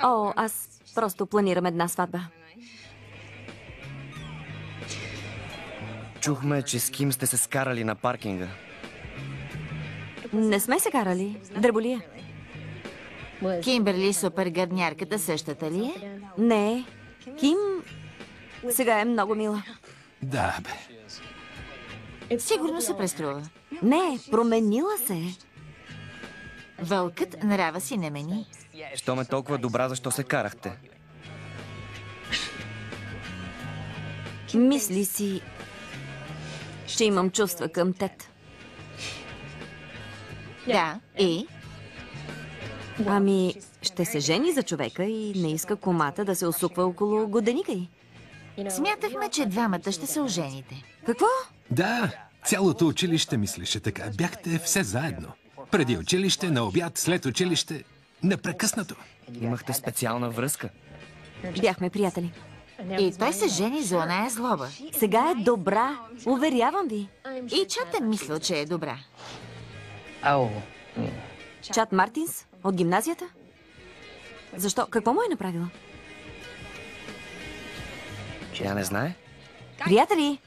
B: О, аз просто планирам една сватба.
F: Чухме, че с Ким сте се скарали на паркинга.
B: Не сме се карали. Дреболия.
E: Кимберли супергърнярката същата ли е?
B: Не. Ким сега е много мила.
A: Да, бе.
E: Сигурно се преструва.
B: Не, променила се.
E: Вълкът нрава си не мени.
F: Що ме толкова добра, защо се карахте?
B: Мисли си, че имам чувства към Тед.
E: Да, и?
B: Ами, ще се жени за човека и не иска комата да се усуква около годеника й.
E: Смятахме, че двамата ще се ожените.
B: Какво?
A: Да, цялото училище мислеше така. Бяхте все заедно. Преди училище, на обяд, след училище. Непрекъснато.
F: Имахте специална връзка.
B: Бяхме приятели.
E: И той се жени за оная злоба.
B: Сега е добра, уверявам ви.
E: И Чат е мислил, че е добра.
B: Чат Мартинс от гимназията? Защо? Какво му е направила?
F: Тя не знае?
B: Приятели!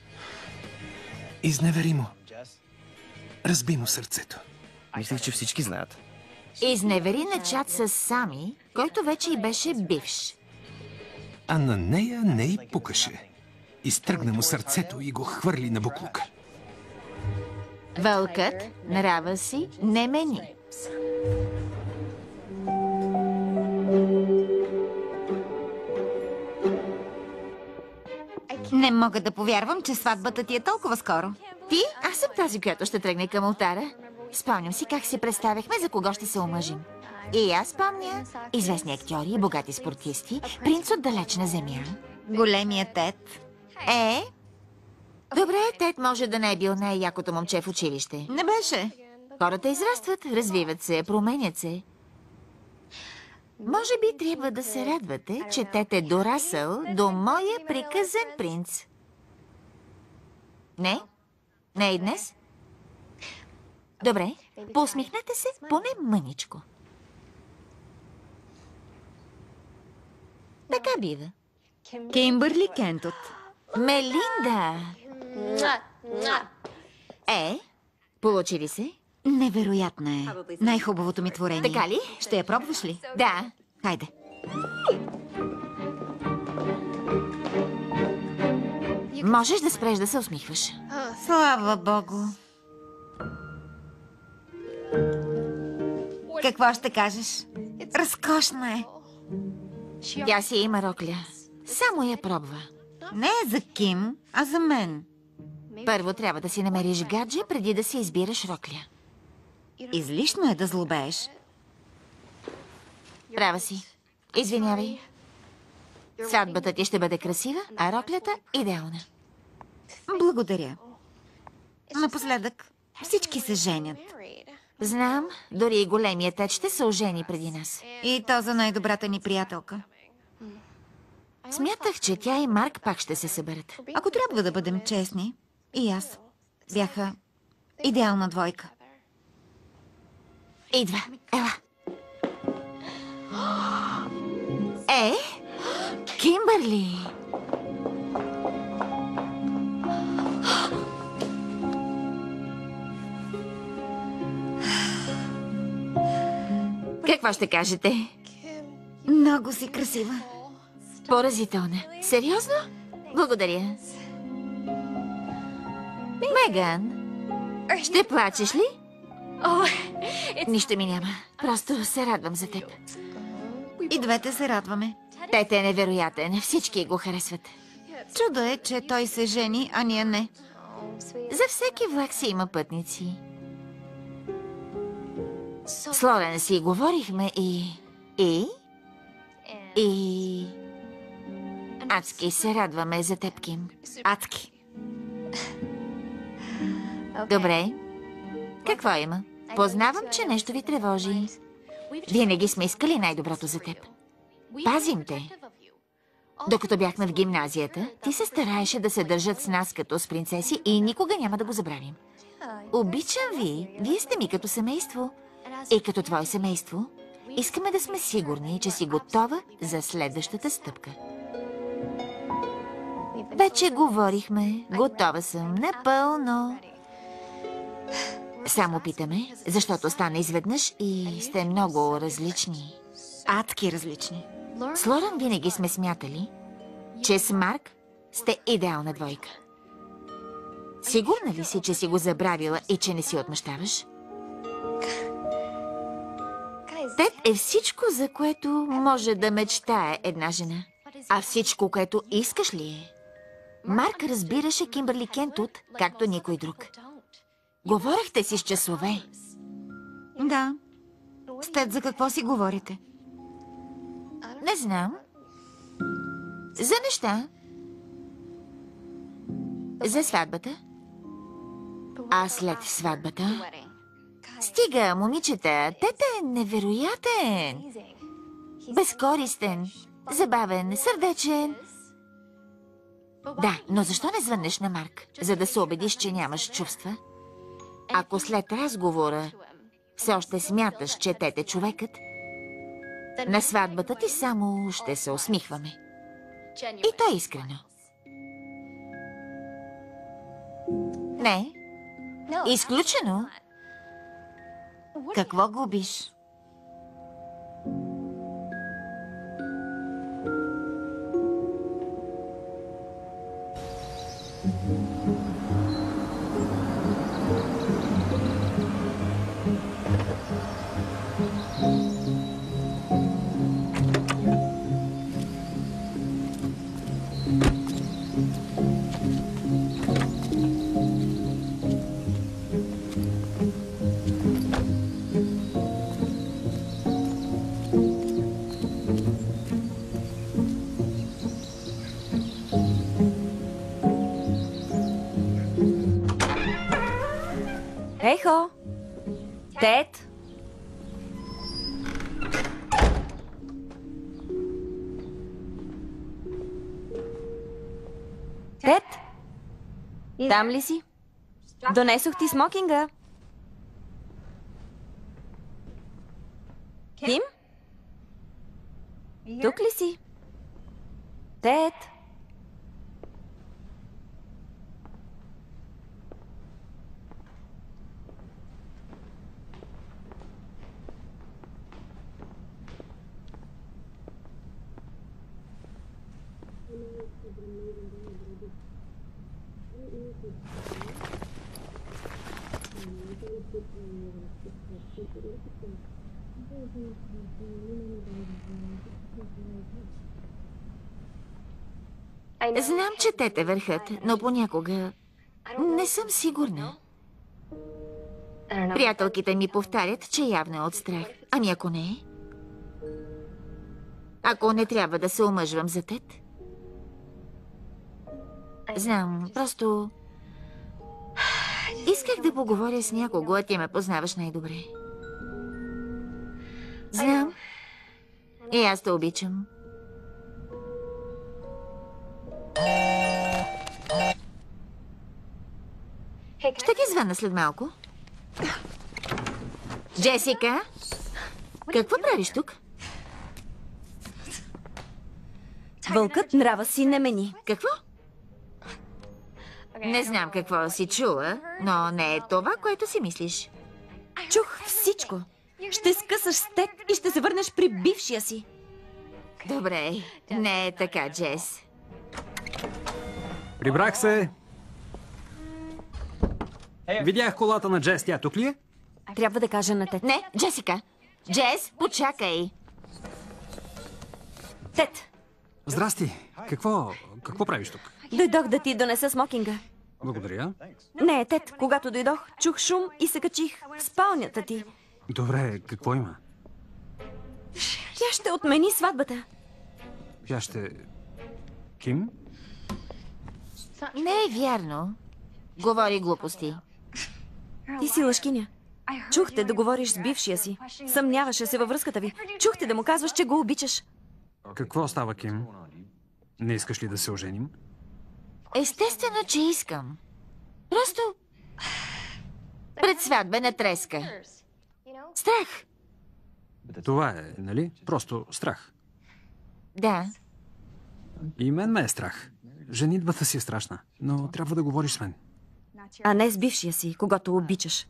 A: Изневеримо. Разби му сърцето.
F: Мислех, че всички знаят.
E: Изневери на Чат с Сами, който вече и беше бивш.
A: А на нея не й пукаше. Изтръгна му сърцето и го хвърли на буклука.
E: Вълкът нрава си не мени.
C: Не мога да повярвам, че сватбата ти е толкова скоро.
E: Ти? Аз съм тази, която ще тръгне към ултара. Спомням си как си представяхме за кого ще се омъжим. И аз спомня известни актьори и богати спортисти, принц от далечна земя.
C: Големия Тед.
E: Добре, Тед може да не е бил най-якото момче в училище.
C: Не беше.
E: Хората израстват, развиват се, променят се. Може би трябва да се радвате, че Тед е дорасъл до моя приказен принц. Не? Не и днес? Добре, поусмихнете се поне мъничко. Така бива.
C: Кимбърли Кентот.
E: Мелинда! Получи ли се?
C: Невероятна е. Най-хубавото ми творение.
E: Така ли?
C: Ще я пробваш ли?
E: Да.
C: Хайде.
E: Можеш да спреш да се усмихваш.
C: Слава Богу. Какво ще кажеш? Разкошна е.
E: Тя си има рокля. Само я пробва.
C: Не е за Ким, а за мен.
E: Първо трябва да си намериш гадже, преди да си избираш рокля.
C: Излишно е да злобееш.
E: Права си. Извинявай. Сватбата ти ще бъде красива, а роклята идеална.
C: Благодаря. Напоследък всички се женят.
E: Знам, дори и големият Тед ще се ожени преди нас.
C: И то за най-добрата ни приятелка.
E: Смятах, че тя и Марк пак ще се съберат.
C: Ако трябва да бъдем честни, и аз бяха идеална двойка.
E: Идва. Ела. Кимбърли! Какво ще кажете?
C: Много си красива.
E: Поразителна. Сериозно? Благодаря. Меган, ще плачеш ли? Нищо ми няма. Просто се радвам за теб.
C: И двете се радваме.
E: Тед е невероятен. Всички го харесват.
C: Чудо е, че той се жени, а ние не.
E: За всеки влак си има пътници. С Лорен си говорихме и... Адски се радваме за теб, Ким.
C: Адски.
E: Добре. Какво има? Познавам, че нещо ви тревожи. Винаги сме искали най-доброто за теб. Пазим те. Докато бяхме в гимназията, ти се стараеше да се държат с нас като с принцеси и никога няма да го забравим. Обичам ви. Вие сте ми като семейство. И като твое семейство, искаме да сме сигурни, че си готова за следващата стъпка. Вече говорихме. Готова съм напълно. Само питаме, защото стана изведнъж и сте много различни.
C: Адски различни.
E: С Лорен винаги сме смятали, че с Марк сте идеална двойка. Сигурна ли си, че си го забравила и че не си отмъщаваш? Тед е всичко, за което може да мечтае една жена. А всичко, което искаш ли е? Марк разбираше Кимбърли Кентут, както никой друг. Говорехте си с часове.
C: Да. С Тед за какво си говорите?
E: Не знам. За неща. За сватбата. А след сватбата... Стига, момичета, Тед е невероятен. Безкористен, забавен, сърдечен. Да, но защо не звъннеш на Марк, за да се убедиш, че нямаш чувства? Ако след разговора все още смяташ, че Тед е човекът, на сватбата ти само ще се усмихваме. И то е искрено. Не, изключено.
C: Какво губиш?
B: Ехо! Тед! Тед! Там ли си? Донесох ти смокинга. Ким? Тук ли си? Тед!
E: Знам, че Тед е върхът, но понякога не съм сигурна. Приятелките ми повтарят, че явно е от страх. Ами ако не е? Ако не трябва да се омъжвам за Тед? Знам, просто... Исках да поговоря с някого, а ти ме познаваш най-добре. Знам. И аз те обичам. Ще ти звънна след малко. Джесика? Какво правиш тук?
B: Вълкът нрава си не мени.
E: Какво? Не знам какво си чула, но не е това, което си мислиш.
B: Чух всичко. Ще скъсаш с Тед и ще се върнеш при бившия си.
E: Добре, не е така, Джес.
D: Прибрах се. Видях колата на Джес. Тя тук ли е?
B: Трябва да кажа на Тед.
E: Не, Джесика. Джес, почакай.
B: Тед,
D: Здрасти. Какво правиш тук?
B: дойдох да ти донеса смокинга.
D: Благодаря.
B: Не, Тед, когато дойдох, чух шум и се качих в спалнята ти.
D: Добре, какво има?
B: Тя ще отмени сватбата.
D: Тя ще... Ким?
E: Не е вярно. Говори глупости.
B: Ти си лъжкиня. Чухте да говориш с бившия си. Съмняваше се във връзката ви. Чухте да му казваш, че го обичаш.
D: Какво става, Ким? Не искаш ли да се оженим?
E: Естествено, че искам. Просто... пред сватбена треска. Страх.
D: Това е, нали? Просто страх.
E: Да.
D: И мен ме е страх. Женитбата си е страшна, но трябва да говориш с мен.
B: А не с бившия си, когато обичаш.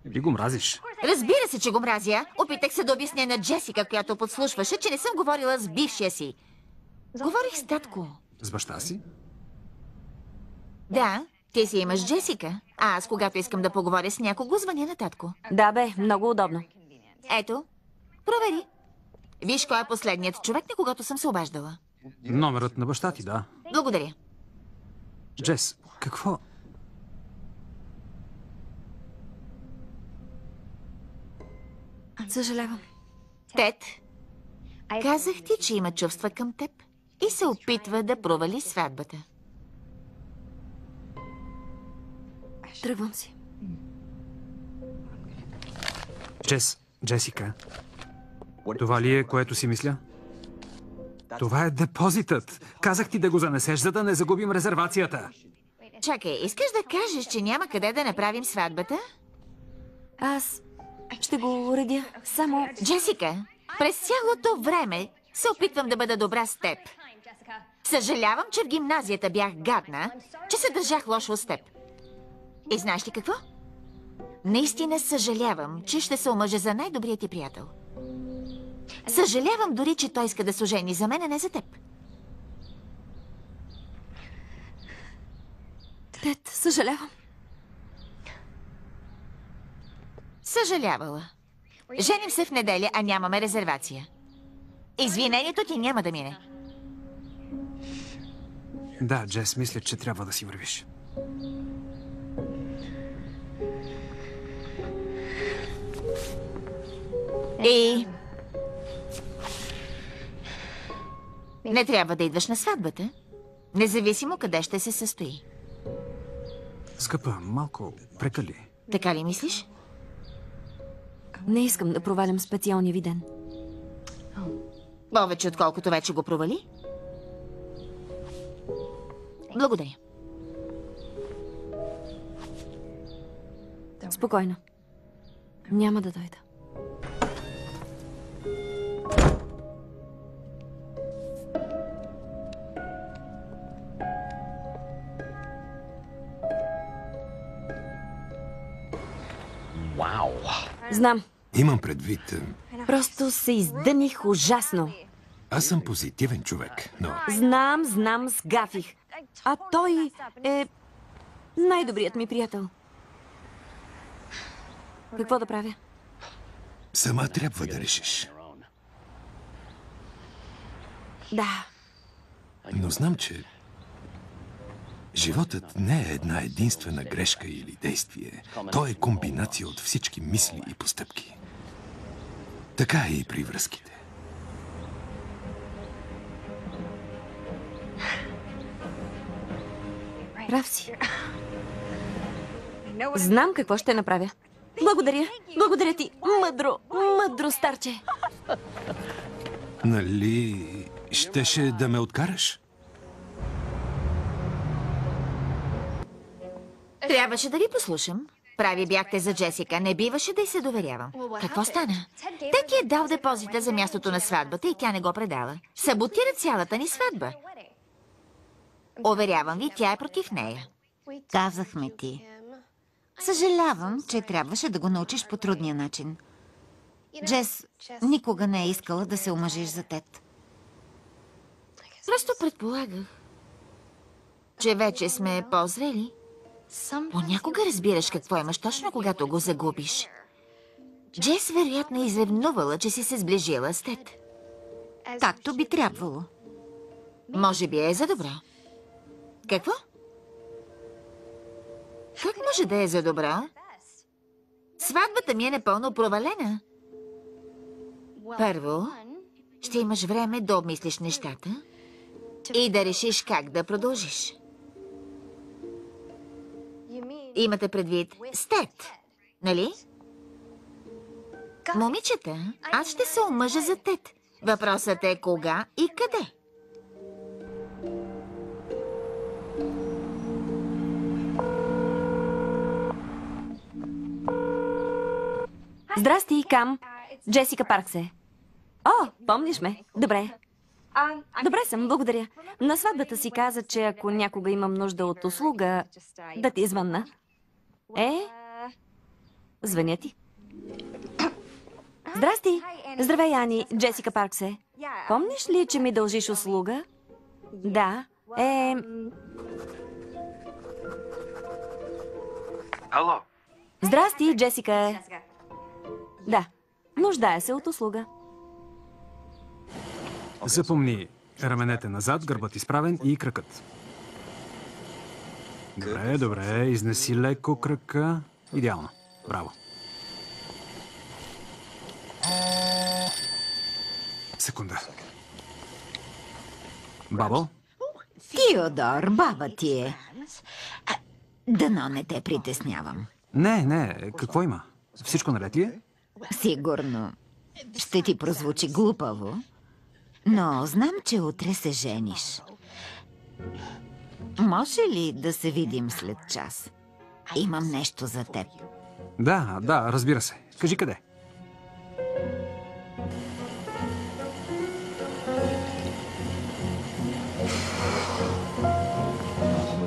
D: Или го мразиш.
E: Разбира се, че го мразя. Опитах се да обясня на Джесика, която подслушваше, че не съм говорила с бившия си. Говорих с татко.
D: С баща си?
E: Да, ти си имаш Джесика. А аз, когато искам да поговоря с някого, звъня на татко.
B: Да бе, много удобно.
E: Ето, провери. Виж кой е последният човек, на когото съм се обаждала.
D: Номерът на баща ти, да.
E: Благодаря.
D: Джес, какво?
B: Съжалявам.
E: Тед, казах ти, че има чувства към теб и се опитва да провали сватбата.
B: Тръгвам си.
D: Джесика. Това ли е, което си мисля? Това е депозитът. Казах ти да го занесеш, за да не загубим резервацията.
E: Чакай, искаш да кажеш, че няма къде да направим сватбата?
B: Аз ще го уредя. Само...
E: Джесика, през цялото време се опитвам да бъда добра с теб. Съжалявам, че в гимназията бях гадна, че се държах лошо с теб. И знаеш ли какво? Наистина съжалявам, че ще се омъжа за най-добрият ти приятел. Съжалявам дори, че той иска да се ожени за мен, а не за теб.
B: Тед, съжалявам.
E: Съжалявала. Женим се в неделя, а нямаме резервация. Извинението ти няма да мине.
D: Да, Джес, мисля, че трябва да си вървиш.
E: И... не трябва да идваш на сватбата, независимо къде ще се състои.
D: Скъпа, малко прекали.
E: Така ли мислиш?
B: Не искам да провалям специалния ви ден.
E: Повече, отколкото вече го провали? Благодаря.
B: Спокойно. Няма да дойда. Знам.
A: Имам предвид,
B: Просто се издъних ужасно.
A: аз съм позитивен човек, но
B: Знам, сгафих. А той е най-добрият ми приятел. Какво да правя?
A: сама трябва да решиш.
B: Да.
A: Но знам, че животът не е една единствена грешка или действие. Той е комбинация от всички мисли и постъпки. Така е и при връзките.
B: Прав си. Знам какво ще направя. Благодаря. Благодаря ти. Мъдро старче.
A: Нали щеше да ме откараш?
E: Трябваше да ви послушам. Прави бяхте за Джесика. Не биваше да й се доверявам. Какво стана? Те ти е дал депозита за мястото на сватбата и тя не го предала. Саботира цялата ни сватба. Уверявам ви, тя е против нея.
C: Казахме ти. Съжалявам, че трябваше да го научиш по трудния начин. Джес никога не е искала да се омъжиш за Тед.
E: Просто предполагах, че вече сме по-зрели. Понякога разбираш какво имаш точно, когато го загубиш. Джес вероятно е изревнувала, че си се сближила с Тед.
C: Както би трябвало.
E: Може би е за добро. Какво? Как може да е за добро? Сватбата ми е напълно провалена. Първо, ще имаш време да обмислиш нещата. И да решиш как да продължиш. Имате предвид с Тед, нали? Момичета, аз ще се омъжа за Тед. Въпросът е кога и къде.
B: Здрасти, Кам. Джесика Паркс е. О, помниш ме? Добре. Добре съм, благодаря. На сватбата си каза, че ако някога имам нужда от услуга, да ти звънна. Звъня ти. Здрасти. Здравей, Ани. Джесика Паркс е. Помниш ли, че ми дължиш услуга? Да.
A: Ало?
B: Здрасти, Джесика е. Да. Нуждая се от услуга.
D: Запомни раменете назад, гърбът изправен и кракът. Добре, добре. Изнеси леко крака. Идеално. Браво. Секунда. Бабо?
C: Теодор, баба ти е. Дано не те притеснявам.
D: Не. Какво има? Всичко наред ли е?
C: Сигурно ще ти прозвучи глупаво, но знам, че утре се жениш. Може ли да се видим след час? Имам нещо за теб.
D: Да, разбира се. Кажи къде.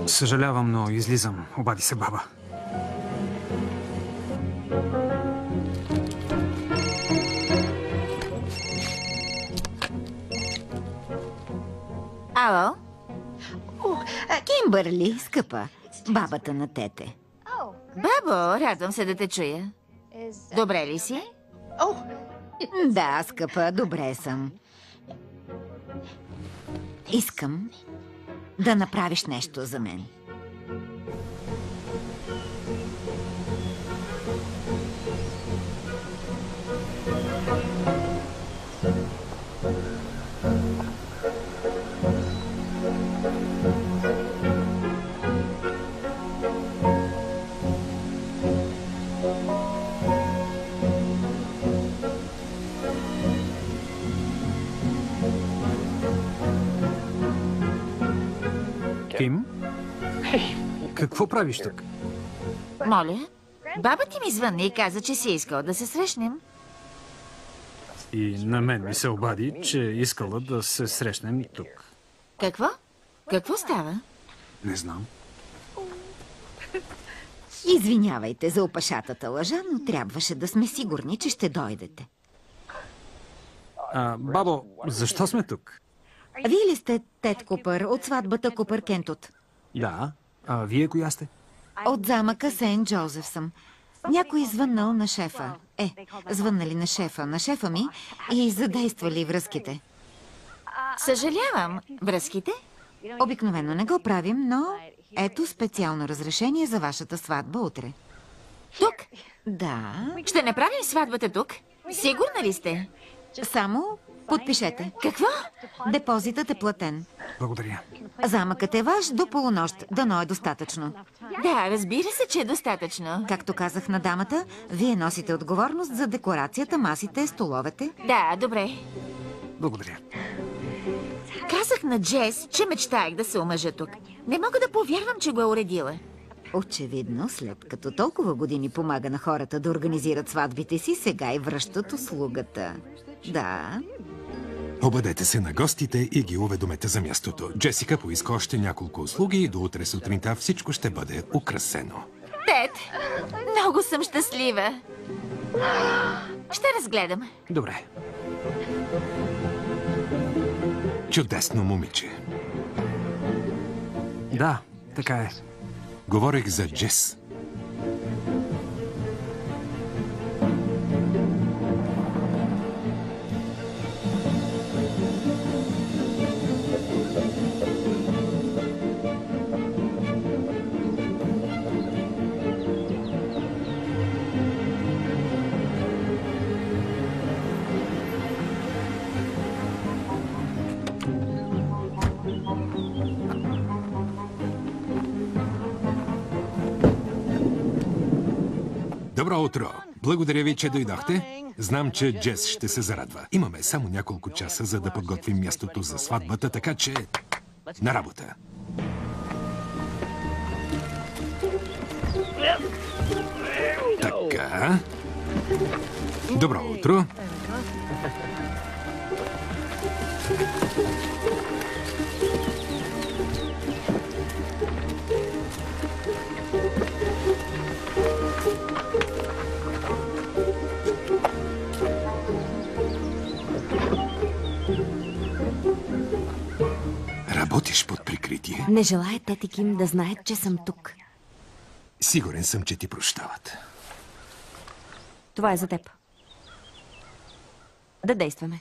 D: Съжалявам, но излизам. Обади се баба.
E: Ало?
C: Кимбърли, скъпа, бабата на тете.
E: Бабо, радвам се да те чуя. Добре ли си?
C: Да, скъпа, добре съм. Искам да направиш нещо за мен.
D: Ким? Какво правиш тук?
E: Моля? Баба ти ми звънна и каза, че си искал да се срещнем.
D: И на мен ми се обади, че искала да се срещнем тук.
E: Какво? Какво става?
D: Не знам.
C: Извинявайте за опашатата лъжа, но трябваше да сме сигурни, че ще дойдете.
D: Бабо, защо сме тук?
C: Вие ли сте Тед Купър от сватбата Купър Кентут?
D: Да. А вие коя сте?
C: От замъка Сейнт Джозеф съм. Някой звъннал на шефа. Звъннали на шефа ми и задействали връзките.
E: Съжалявам. Връзките?
C: Обикновено не го правим, но ето специално разрешение за вашата сватба утре.
E: Тук?
C: Да,
E: Ще направим сватбата тук? Сигурна ли сте?
C: само подпишете.
E: Какво?
C: Депозитът е платен.
D: Благодаря.
C: Замъкът е ваш до полунощ. Дано е достатъчно.
E: Да, разбира се, че е достатъчно.
C: Както казах на дамата, вие носите отговорност за декорацията, масите, столовете.
E: Да, добре.
D: Благодаря.
E: Казах на Джес, че мечтаях да се омъжа тук. Не мога да повярвам, че го е уредила.
C: Очевидно, след като толкова години помага на хората да организират сватбите си, сега и връщат услугата. Да.
A: Обадете се на гостите и ги уведомете за мястото. Джесика поиска още няколко услуги и до утре сутринта всичко ще бъде украсено.
E: Тед, много съм щастлива. Ще разгледам.
D: Добре.
A: Чудесно момиче.
D: Да, така е.
A: Говорех за Джес. Добро утро! Благодаря ви, че дойдохте. Знам, че Джес ще се зарадва. Имаме само няколко часа, за да подготвим мястото за сватбата, така че... на работа! Така... Добро утро! Работиш под прикритие?
B: Не желая Тед и Ким да знаят, че съм тук.
A: Сигурен съм, че ти прощават.
B: Това е за теб. Да действаме.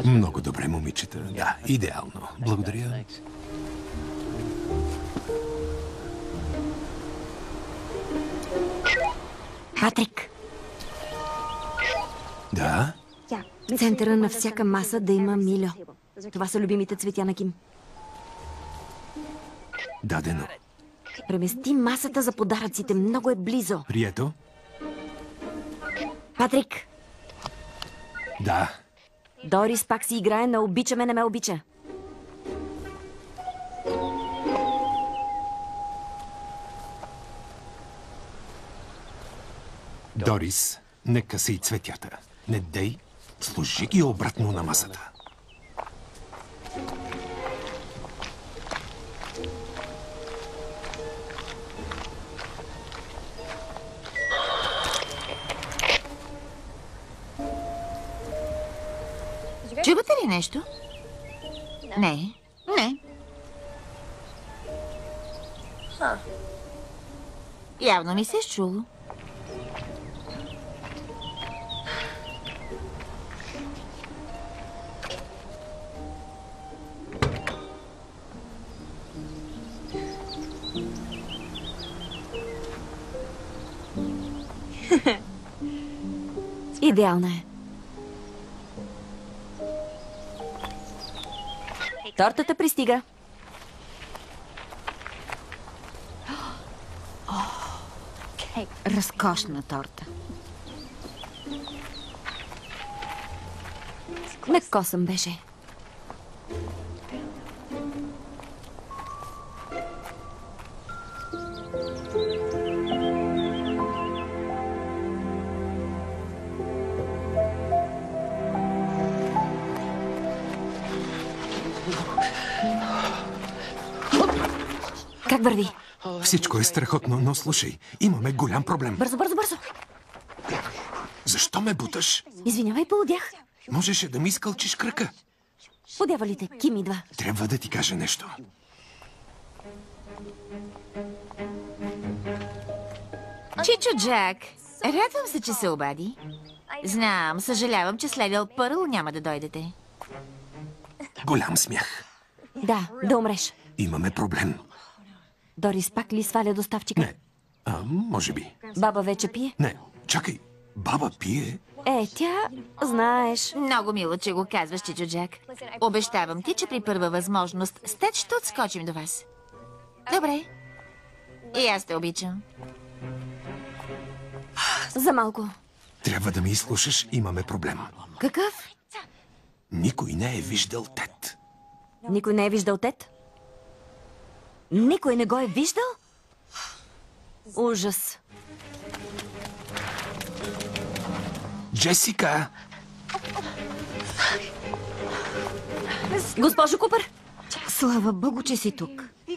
A: Много добре, момичета. Да, идеално. Благодаря.
B: Патрик,
A: Да?
B: в центъра на всяка маса да има милю. Това са любимите цветя на Ким.
A: Дадено.
B: Премести масата за подаръците. Много е близо.
A: Прието?
B: Патрик,
A: Да.
B: Дорис пак си играе на обичаме, не ме обича.
A: Дорис, не късай цветята. Не дей, сложи ги обратно на масата.
E: Чувате ли нещо? Не.
C: Не.
E: Явно ми се е чуло.
B: Идеална е. Тортата пристига.
C: Разкошна торта.
B: Мек косъм беше. Как върви?
A: Всичко е страхотно, но слушай, имаме голям проблем.
B: Бързо, бързо, бързо.
A: Защо ме буташ?
B: Извинявай, поудях.
A: Можеше да ми изкълчиш кръка.
B: Подявалите, Ким идва.
A: Трябва да ти кажа нещо.
E: Чичо Джак, радвам се, че се обади. Знам, съжалявам, че следил Пърл няма да дойдете.
A: Голям смях.
B: Да умреш.
A: Имаме проблем.
B: Дорис пак ли сваля доставчика?
A: Не. Може би.
B: Баба вече пие?
A: Не. Чакай. Баба пие?
B: Тя, знаеш.
E: Много мило, че го казваш, Чичо Джак. Обещавам ти, че при първа възможност с Тед ще отскочим до вас. Добре. И аз те обичам.
B: За малко.
A: Трябва да ми изслушаш, имаме проблем.
B: Какъв?
A: Никой не е виждал Тед.
B: Никой не е виждал Тед? Никой не го е виждал? Ужас.
A: Джесика!
B: Госпожо Купър,
C: Слава Богу, че си тук.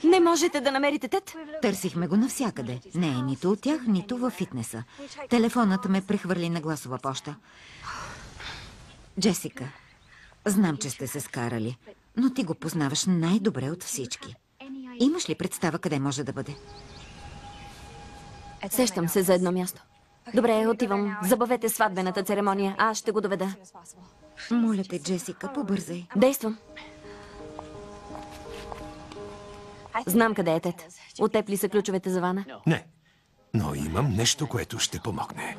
B: не можете да намерите Тед?
C: Търсихме го навсякъде. Не е нито от тях, нито във фитнеса. Телефонът ме прехвърли на гласова поща. Джесика, знам, че сте се скарали, но ти го познаваш най-добре от всички. Имаш ли представа къде може да бъде?
B: Сещам се за едно място. Добре, отивам. Забавете сватбената церемония. Аз ще го доведа.
C: Моля те, Джесика, побързай.
B: Действам. Знам къде е Тед. От теб ли са ключовете за вана?
A: Не. Но имам нещо, което ще помогне.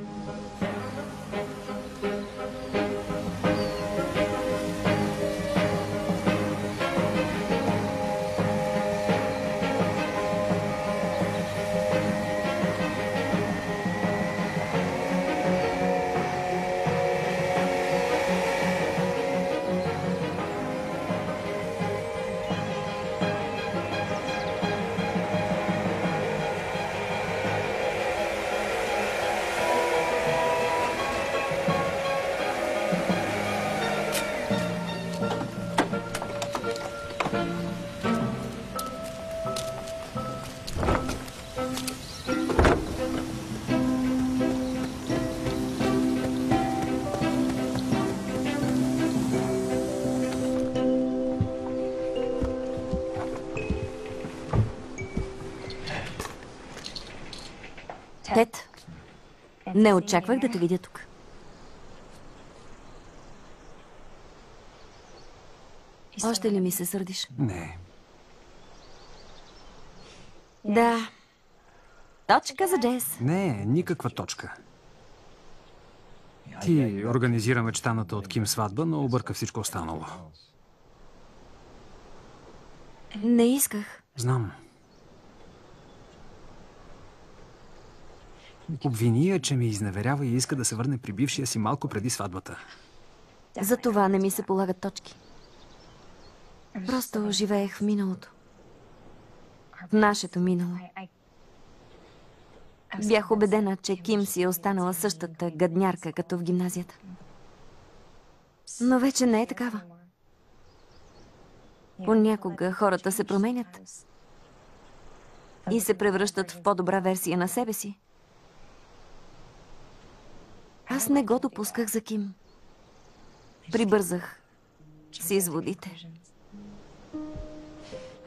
B: Тед, не очаквах да те видя тук. Още ли ми се сърдиш?
D: Не.
B: Да. Точка за Джес.
D: Не, никаква точка. Ти организира мечтаната от Ким сватба, но обърка всичко останало.
B: Не исках.
D: Знам. Обвини я, че ми изневерява и иска да се върне при бившия си малко преди сватбата.
B: За това не ми се полагат точки. Просто живеех в миналото. В нашето минало. Бях убедена, че Ким си е останала същата гаднярка, като в гимназията. Но вече не е такава. Понякога хората се променят и се превръщат в по-добра версия на себе си. Аз не го допусках за Ким. Прибързах с изводите.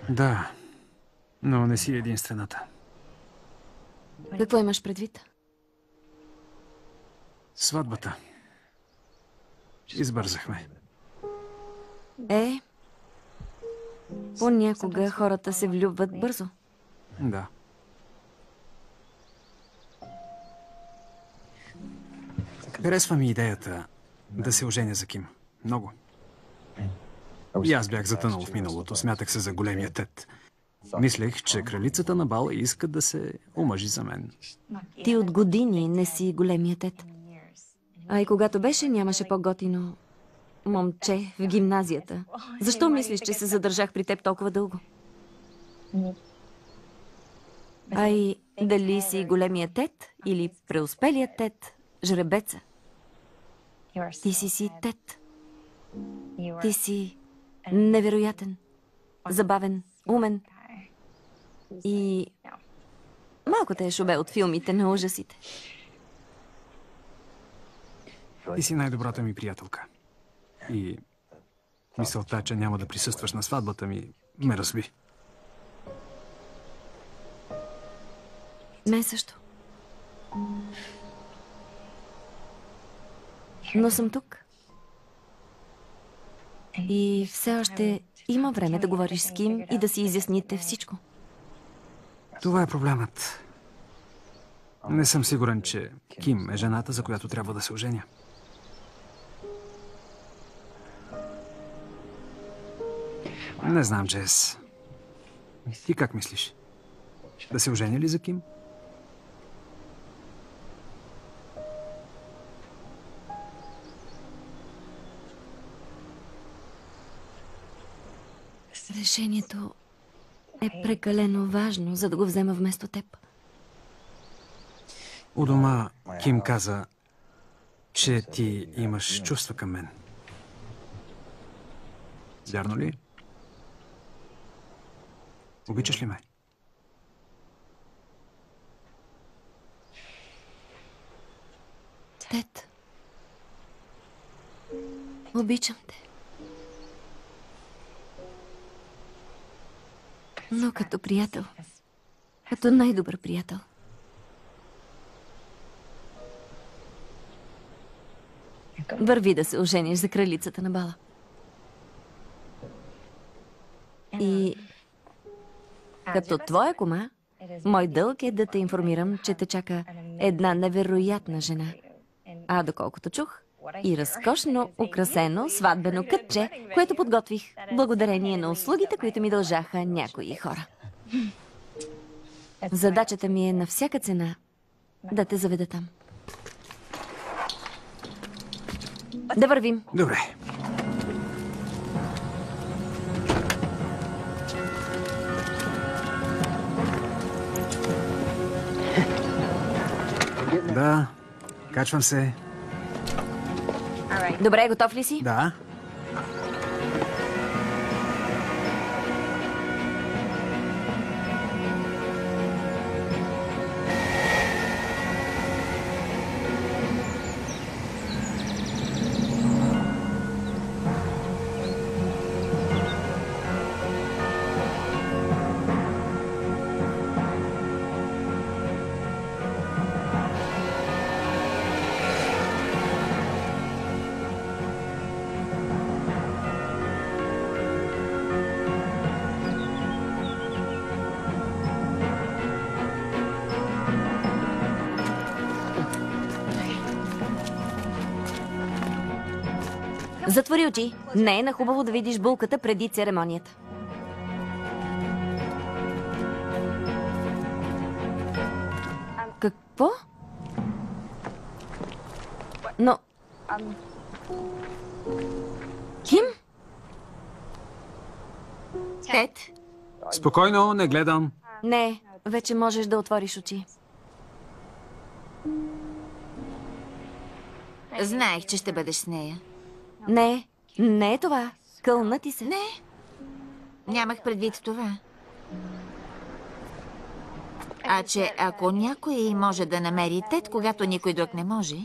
D: Да, но не си единствената.
B: Какво имаш предвид?
D: Сватбата. Избързахме.
B: Понякога хората се влюбват бързо.
D: Да. Харесва ми идеята да се оженя за Ким. Много. И аз бях затънал в миналото. Смятах се за големия Тед. Мислех, че кралицата на бала иска да се омъжи за мен.
B: Ти от години не си големия Тед. А и когато беше, нямаше по-готино момче в гимназията. Защо мислиш, че се задържах при теб толкова дълго? А и дали си големия Тед или преуспелият Тед, жребеца? Ти си Тед. Ти си невероятен, забавен, умен. И малко те е шубе от филмите на ужасите.
D: Ти си най-добрата ми приятелка. И мисълта, че няма да присъстваш на сватбата ми, ме разби.
B: Мен също. Но съм тук. И все още има време да говориш с Ким и да си изясните всичко.
D: Това е проблемът. Не съм сигурен, че Ким е жената, за която трябва да се оженя. Не знам, Джес. Ти как мислиш? Да се оженя ли за Ким?
B: Решението е прекалено важно, за да го взема вместо теб.
D: У дома Ким каза, че ти имаш чувства към мен. Вярно ли? Обичаш ли ме?
B: Тед. Обичам те. Но като приятел. Като най-добър приятел. Върви да се ожениш за кралицата на бала. И като твоя кума Мой дълг е да те информирам, че те чака една невероятна жена. А доколкото чух, и разкошно украсено сватбено кътче, което подготвих благодарение на услугите, които ми дължаха някои хора. Задачата ми е на всяка цена да те заведа там. Да вървим.
D: Добре. Да, качвам се.
B: Добре, готов ли си?
D: Да.
B: Затвори очи. Не е нахубаво да видиш булката преди церемонията. Какво? Но... Ким?
E: Тед,
D: Спокойно, не гледам.
B: Не, вече можеш да отвориш очи.
E: знаех, че ще бъдеш с нея.
B: Не, не е това. Кълна ти се.
E: Не, нямах предвид това. А че ако някой може да намери Тед, когато никой друг не може,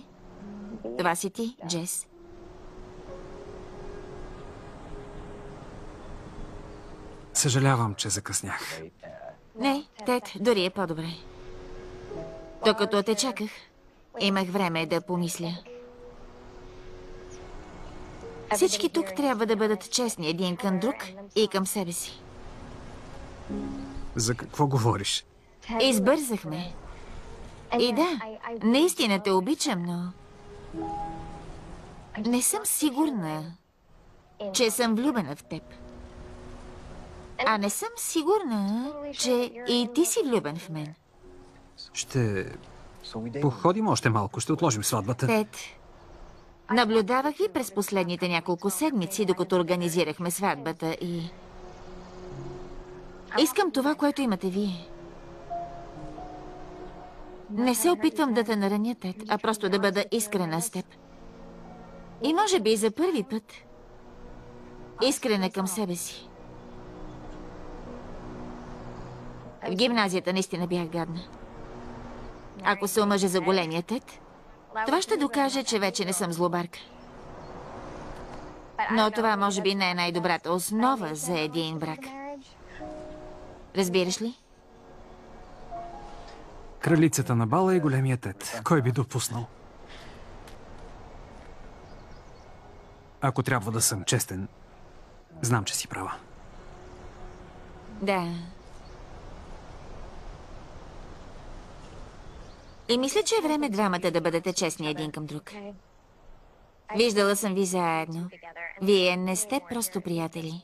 E: това си ти, Джес.
D: Съжалявам, че закъснях.
E: Не, Тед, дори е по-добре. Докато те чаках, имах време да помисля. Всички тук трябва да бъдат честни един към друг и към себе си.
D: За какво говориш?
E: Избързахме. И да, наистина те обичам, но... не съм сигурна, че съм влюбена в теб. А не съм сигурна, че и ти си влюбен в мен.
D: Ще походим още малко, ще отложим сватбата.
E: Тед, наблюдавах ви през последните няколко седмици, докато организирахме сватбата и... искам това, което имате вие. Не се опитвам да те нараня, Тед, а просто да бъда искрена с теб. И може би за първи път искрена към себе си. В гимназията наистина бях гадна. Ако се омъжа за големия Тед, това ще докаже, че вече не съм злобарка. Но това може би не е най-добрата основа за един брак. Разбираш ли?
D: Кралицата на бала и големия Тед. Кой би допуснал? Ако трябва да съм честен, знам, че си права.
E: Да. И мисля, че е време двамата да бъдете честни един към друг. Виждала съм ви заедно. Вие не сте просто приятели.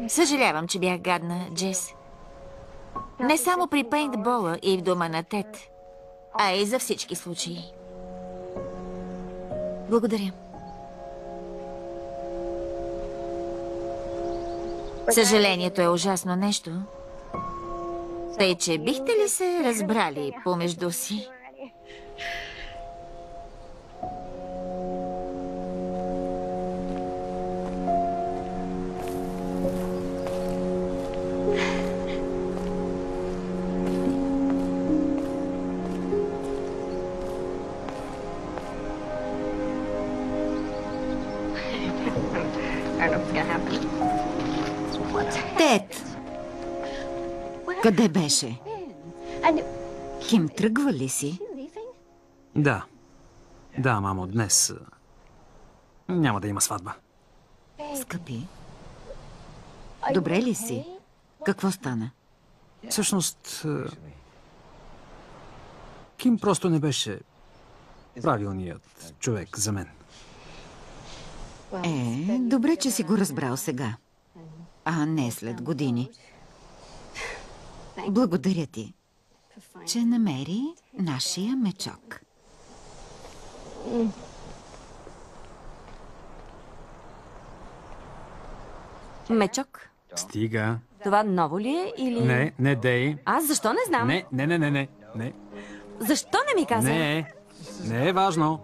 E: Съжалявам, че бях гадна, Джес. Не само при пейнтбола и в дома на Тед, а и за всички случаи.
B: Благодаря.
E: Съжалението е ужасно нещо. Тъй, че бихте ли се разбрали помежду си?
C: Тед! Къде беше? Ким, тръгва ли си?
D: Да. Да, мамо, днес няма да има сватба.
C: Скъпи, добре ли си? Какво стана?
D: Всъщност, Ким просто не беше правилният човек за мен.
C: Добре, че си го разбрал сега, а не след години. Благодаря ти, че намери нашия мечок.
B: Мечок?
D: Стига.
B: Това ново ли е или...
D: Не, Дей.
B: Аз защо не знам?
D: Не.
B: Защо не ми каза?
D: Не е важно.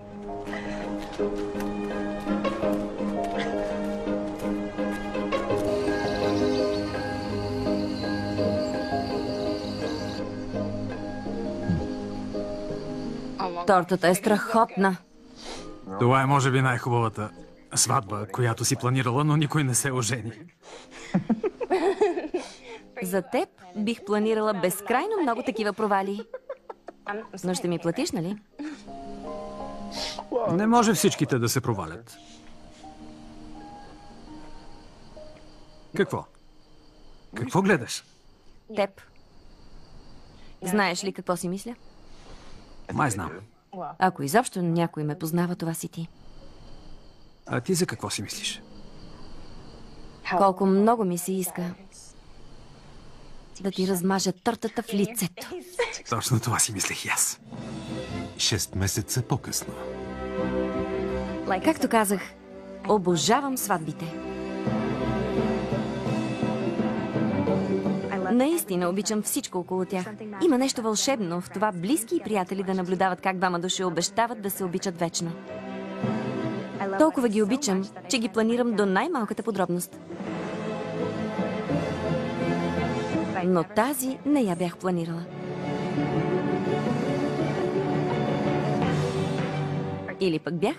B: Тортата е страхотна.
D: Това е може би най-хубавата сватба, която си планирала, но никой не се ожени.
B: За теб бих планирала безкрайно много такива провали. Но ще ми платиш, нали?
D: Не може всичките да се провалят. Какво? Какво гледаш?
B: Теб. Знаеш ли какво си мисля?
D: Май знам.
B: Ако изобщо някой ме познава, това си ти.
D: А ти за какво си мислиш?
B: Колко много ми се иска да ти размажа тортата в лицето.
D: Точно това си мислех и аз.
A: 6 месеца по-късно.
B: Както казах, обожавам сватбите. Наистина обичам всичко около тях. Има нещо вълшебно в това близки и приятели да наблюдават как двама души обещават да се обичат вечно. Толкова ги обичам, че ги планирам до най-малката подробност. Но тази не я бях планирала. Или пък бях?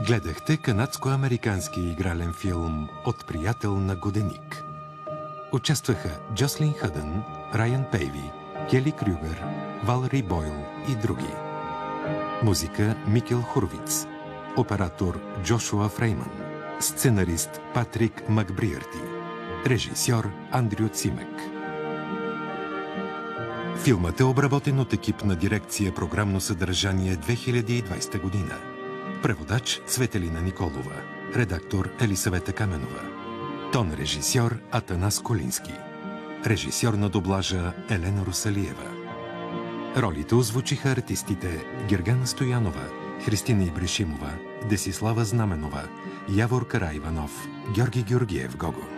A: Гледахте канадско-американски игрален филм «От приятел на годеник». Участваха Джослин Хъдън, Райан Пейви, Кели Крюгър, Валери Бойл и други. Музика Микел Хорвиц. Оператор Джошуа Фрейман. Сценарист Патрик Макбриърти. Режисьор Андрю Цимек. Филмът е обработен от екип на дирекция Програмно съдържание 2020 година. Преводач Цветелина Николова. Редактор Елисавета Каменова. Тон режисьор Атанас Колински. Режисьор на дублажа Елена Русалиева. Ролите озвучиха артистите Гергана Стоянова, Христина Ибришимова, Десислава Знаменова, Явор Караиванов, Георги Георгиев Гого.